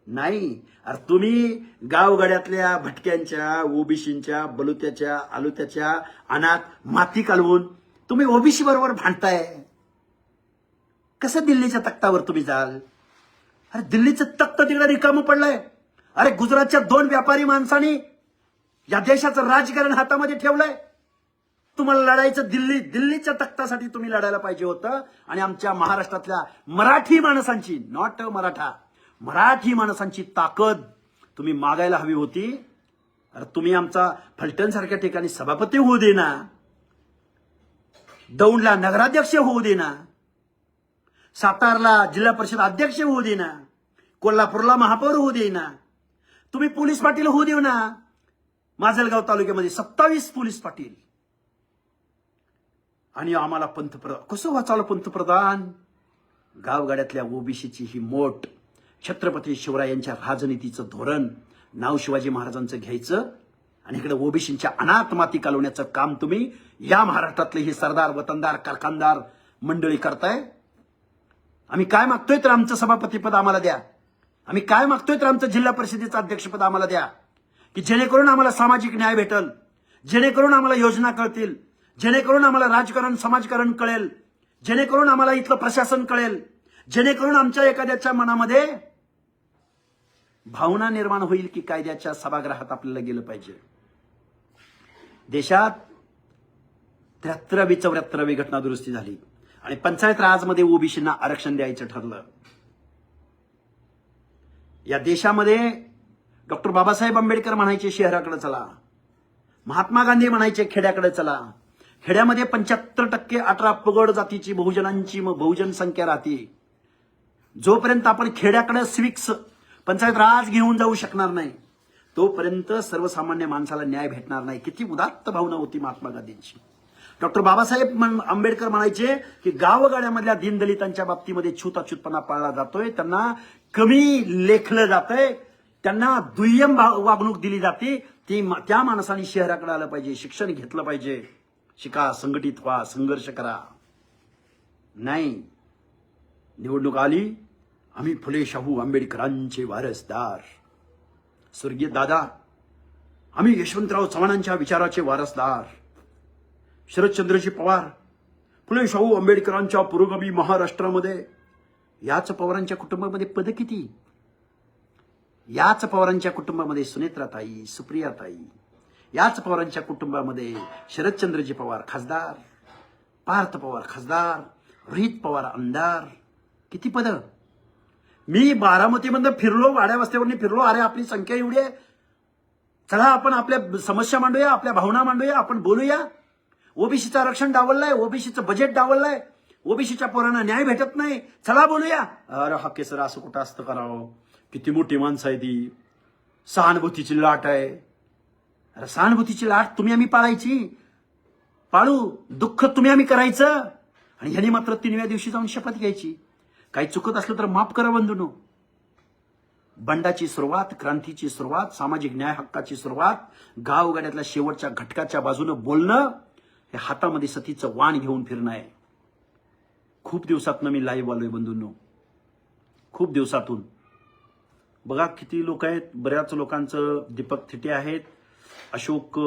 नाही, अरे तुम्ही गावगाड्यातल्या भटक्यांच्या, ओबीसींच्या, बलुत्याच्या, आलुत्याच्या अनाथ माती कालवून तुम्ही ओबीसी बरोबर भांडताय. कसं दिल्लीच्या तख्तावर तुम्ही जाल? अरे दिल्लीचं तख्त तिकडे रिकामं पडलंय. अरे गुजरातच्या 2 व्यापारी माणसांनी या देशाचं राजकारण हातामध्ये ठेवलंय. तुम्हाला लढायचं दिल्लीच्या तख्तासाठी तुम्ही लढायला पाहिजे होतं. आणि आमच्या महाराष्ट्रातल्या मराठी माणसांची, नॉट मराठा, मराठी माणसांची ताकद तुम्ही मागायला हवी होती. अरे तुम्ही आमचा फलटण सारख्या ठिकाणी सभापती होऊ देना, दौंडला नगराध्यक्ष होऊ देना, सातारला जिल्हा परिषद अध्यक्ष होऊ देना, कोल्हापूरला महापौर होऊ देना, तुम्ही पोलीस पाटील होऊ देऊ ना. माजलगाव तालुक्यामध्ये 27 पोलीस पाटील आणि आम्हाला पंतप्रधान कसं वाचावलं पंतप्रधान? गावगाड्यातल्या ओबीसीची ही मोठ, छत्रपती शिवरायांच्या राजनीतीचं धोरण, नाव शिवाजी महाराजांचं घ्यायचं आणि इकडे ओबीसींच्या अनाथ माती कालवण्याचं काम तुम्ही या महाराष्ट्रातले हे सरदार, वतनदार, कारखानदार मंडळी करताय. आम्ही काय मागतोय तर आमचं सभापतीपद आम्हाला द्या. आम्ही काय मागतोय तर आमचं जिल्हा परिषदेचं अध्यक्षपद आम्हाला द्या, की जेणेकरून आम्हाला सामाजिक न्याय भेटल, जेणेकरून आम्हाला योजना कळतील, जेणेकरून आम्हाला राजकारण, समाजकारण कळेल, जेणेकरून आम्हाला इथलं प्रशासन कळेल, जेणेकरून आमच्या एखाद्याच्या मनामध्ये भावना निर्माण होईल की कायद्याच्या सभागृहात आपल्याला गेलं पाहिजे. देशात 73वी 74वी घटना दुरुस्ती झाली आणि पंचायत राजमध्ये ओबीसींना आरक्षण द्यायचं ठरलं. या देशामध्ये डॉक्टर बाबासाहेब आंबेडकर म्हणायचे शहराकडे चला, महात्मा गांधी म्हणायचे खेड्याकडे चला. खेड्यामध्ये 75% 18 पगड जातीची बहुजन संख्या राहते. जोपर्यंत आपण खेड्याकडे सिविक्स पंचायत राज घेऊन जाऊ शकणार नाही तोपर्यंत सर्वसामान्य माणसाला न्याय भेटणार नाही. किती उदात्त भावना होती महात्मा गांधींची. डॉक्टर बाबासाहेब आंबेडकर म्हणायचे की गावगाड्यामधल्या दीनदलितांच्या बाबतीमध्ये छूताछूतपणा पाळला जातोय, त्यांना कमी लेखलं जातंय, त्यांना दुय्यम वागणूक दिली जाते. त्या माणसांनी शहराकडे आलं पाहिजे, शिक्षण घेतलं पाहिजे, शिका, संघटित व्हा, संघर्ष करा. नाही, निवडणूक आली, आम्ही फुले शाहू आंबेडकरांचे वारसदार, स्वर्गीय दादा आम्ही यशवंतराव चव्हाणांच्या विचाराचे वारसदार. शरदचंद्रजी पवार, फुले शाहू आंबेडकरांच्या पुरोगामी महाराष्ट्रामध्ये याच पवारांच्या कुटुंबामध्ये पद किती? याच पवारांच्या कुटुंबामध्ये सुनेत्राताई, सुप्रियाताई, याच पवारांच्या कुटुंबामध्ये शरदचंद्रजी पवार खासदार, पार्थ पवार खासदार, रोहित पवार आमदार. किती पद? मी बारामतीमध्ये फिरलो, वाड्या वस्त्यावरनी फिरलो. अरे आपली संख्या एवढी आहे, चला आपण आपल्या समस्या मांडूया, आपल्या भावना मांडूया, आपण बोलूया. ओबीसीचं आरक्षण डावललंय, ओबीसीचं बजेट डावललंय, ओबीसीच्या पोरांना न्याय भेटत नाही, चला बोलूया. अरे हक्के सर, असं कुठं असतं करावं? किती मोठी माणसं आहे ती, सहानुभूतीची लाट आहे. अरे सहानुभूतीची लाट तुम्ही आम्ही पाळायची, पाळू. दुःख तुम्ही आम्ही करायचं, आणि ह्यानी मात्र 3व्या दिवशी जाऊन शपथ घ्यायची. काही चुकत असलं तर माफ करा बंधूंनो. बंडाची सुरुवात, क्रांतीची सुरुवात, सामाजिक न्याय हक्काची सुरुवात, गावगाड्यातल्या शेवटच्या घटकाच्या बाजूनं बोलणं, हे हातामध्ये सतीचं वाण घेऊन फिरणं आहे. खूप दिवसातनं मी लाईव्ह आलोय बंधूंनो, खूप दिवसातून. बघा किती लोक आहेत. बऱ्याच लोकांचं दीपक थिटे आहेत, अशोक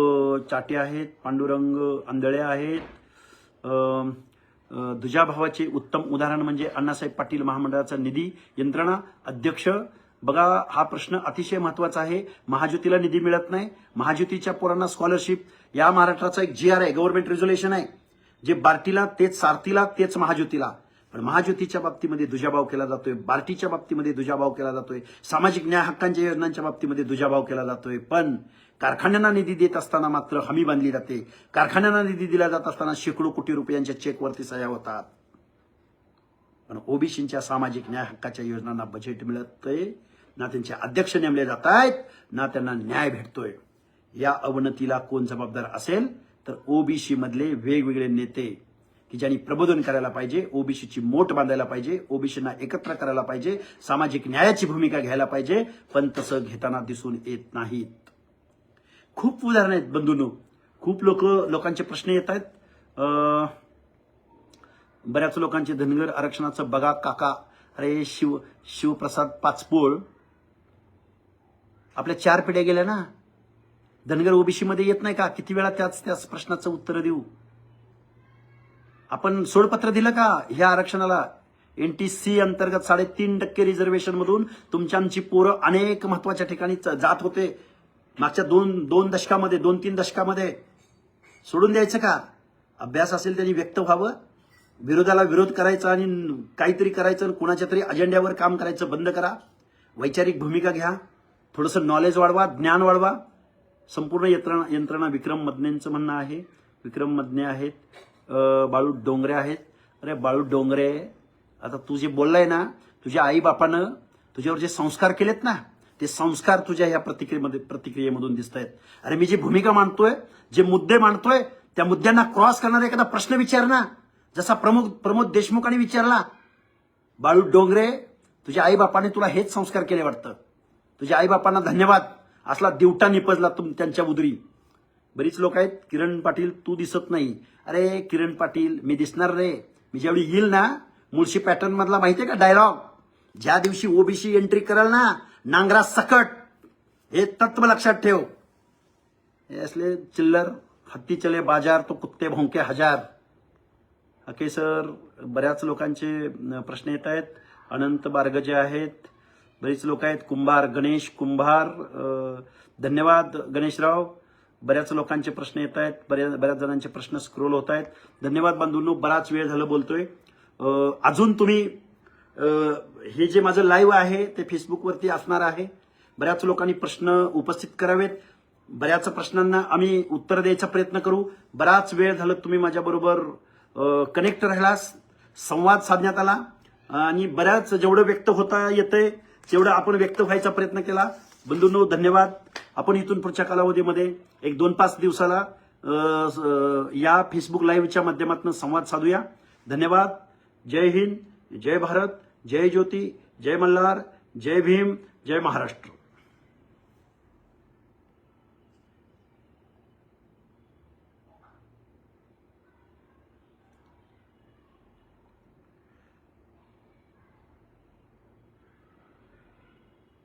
चाटे आहेत, पांडुरंग आंधळे आहेत. दुजा भावाचे उत्तम उदाहरण म्हणजे अण्णासाहेब पाटील महामंडळाचा निधी यंत्रणा अध्यक्ष. बघा हा प्रश्न अतिशय महत्वाचा आहे. महाज्योतीला निधी मिळत नाही, महाज्योतीच्या पोरांना स्कॉलरशिप. या महाराष्ट्राचा एक GR आहे, गव्हर्नमेंट रेझोल्युशन आहे, जे बार्टीला तेच सारथीला तेच महाज्योतीला. पण महाज्योतीच्या बाबतीमध्ये दुजाभाव केला जातोय, बार्टीच्या बाबतीमध्ये दुजाभाव केला जातोय, सामाजिक न्याय हक्कांच्या योजनांच्या बाबतीमध्ये दुजाभाव केला जातोय. पण कारखान्यांना निधी देत असताना मात्र हमी बांधली जाते. कारखान्यांना निधी दिला जात असताना शेकडो कोटी रुपयांच्या चेकवरती सह्या होतात. पण ओबीसींच्या सामाजिक न्याय हक्काच्या योजनांना बजेट मिळतंय ना, त्यांचे अध्यक्ष नेमले जात आहेत ना, त्यांना न्याय भेटतोय. या अवनतीला कोण जबाबदार असेल तर ओबीसी मधले वेगवेगळे नेते, की ज्यांनी प्रबोधन करायला पाहिजे, ओबीसीची मोठ बांधायला पाहिजे, ओबीसींना एकत्र करायला पाहिजे, सामाजिक न्यायाची भूमिका घ्यायला पाहिजे. पण तसं घेताना दिसून येत नाहीत. खूप उदाहरण आहेत बंधूंनो, खूप लोकांचे प्रश्न येत आहेत. बऱ्याच लोकांचे धनगर आरक्षणाचं बघा काका. अरे शिवप्रसाद पाचपोळ, आपल्या 4 पिढ्या गेल्या ना, धनगर ओबीसी मध्ये येत नाही का? किती वेळा त्याच प्रश्नाचं उत्तर देऊ? आपण सोडपत्र दिलं का ह्या आरक्षणाला? NTC अंतर्गत 3.5% रिझर्वेशन मधून तुमची पोरं अनेक महत्वाच्या ठिकाणी जात होते. मागच्या 2-3 दशकामध्ये सोडून द्यायचं का? अभ्यास असेल त्यांनी व्यक्त व्हावं, विरोधाला विरोध करायचा आणि काहीतरी करायचं आणि कुणाच्या तरी अजेंड्यावर काम करायचं बंद करा. वैचारिक भूमिका घ्या, थोडंसं नॉलेज वाढवा, ज्ञान वाढवा. संपूर्ण यंत्रणा विक्रम मदनेंचं म्हणणं आहे. विक्रम मदने आहेत, बाळू डोंगरे आहेत. अरे बाळू डोंगरे, आता तू जे बोललाय ना, तुझ्या आई बापानं तुझ्यावर जे संस्कार केलेत ना, ते संस्कार तुझ्या या प्रतिक्रियेमधून दिसत आहेत. अरे मी जी भूमिका मांडतोय, जे मुद्दे मांडतोय, त्या मुद्द्यांना क्रॉस करणारा एखादा प्रश्न विचार ना, जसा प्रमोद देशमुखांनी विचारला. बाळू डोंगरे, तुझ्या आई बापाने तुला हेच संस्कार केले वाटतं. तुझ्या आई बापांना धन्यवाद. असला दिवटा निपजला त्यांच्या उदरी. बरीच लोक आहेत, किरण पाटील तू दिसत नाही. अरे किरण पाटील, मी दिसणार रे. मी ज्यावेळी येईल ना, मुळशी पॅटर्न मधला माहितीये का डायलॉग, ज्या दिवशी ओबीसी एंट्री कराल ना, नांगरा सकट, हे तत्व लक्षात ठेव. हे असले चिल्लर, हत्ती चले बाजार तो कुत्ते भोंके हजार. ओके सर, बऱ्याच लोकांचे प्रश्न येत आहेत. अनंत बारगजे आहेत, बरीच लोक आहेत. कुंभार, गणेश कुंभार, धन्यवाद गणेशराव. बऱ्याच लोकांचे प्रश्न येत आहेत, बऱ्याच जणांचे प्रश्न स्क्रोल होत आहेत. धन्यवाद बंधूंनो, बराच वेळ झालं बोलतोय. अजून तुम्ही हे जे माझं लाईव्ह आहे ते फेसबुकवरती असणार आहे. बऱ्याच लोकांनी प्रश्न उपस्थित करावेत, बऱ्याच प्रश्नांना आम्ही उत्तर द्यायचा प्रयत्न करू. बराच वेळ झालं तुम्ही माझ्याबरोबर कनेक्ट राहिलास, संवाद साधण्यात आला, आणि बऱ्याच जेवढं व्यक्त होता येतंय तेवढं आपण व्यक्त व्हायचा प्रयत्न केला. बंधूंनो धन्यवाद. आपण इथून पुढच्या कालावधीमध्ये 1-2-5 दिवसाला या फेसबुक लाईव्हच्या माध्यमातून संवाद साधूया. धन्यवाद. जय हिंद, जय भारत, जय ज्योती, जय मल्हार, जय भीम, जय महाराष्ट्र.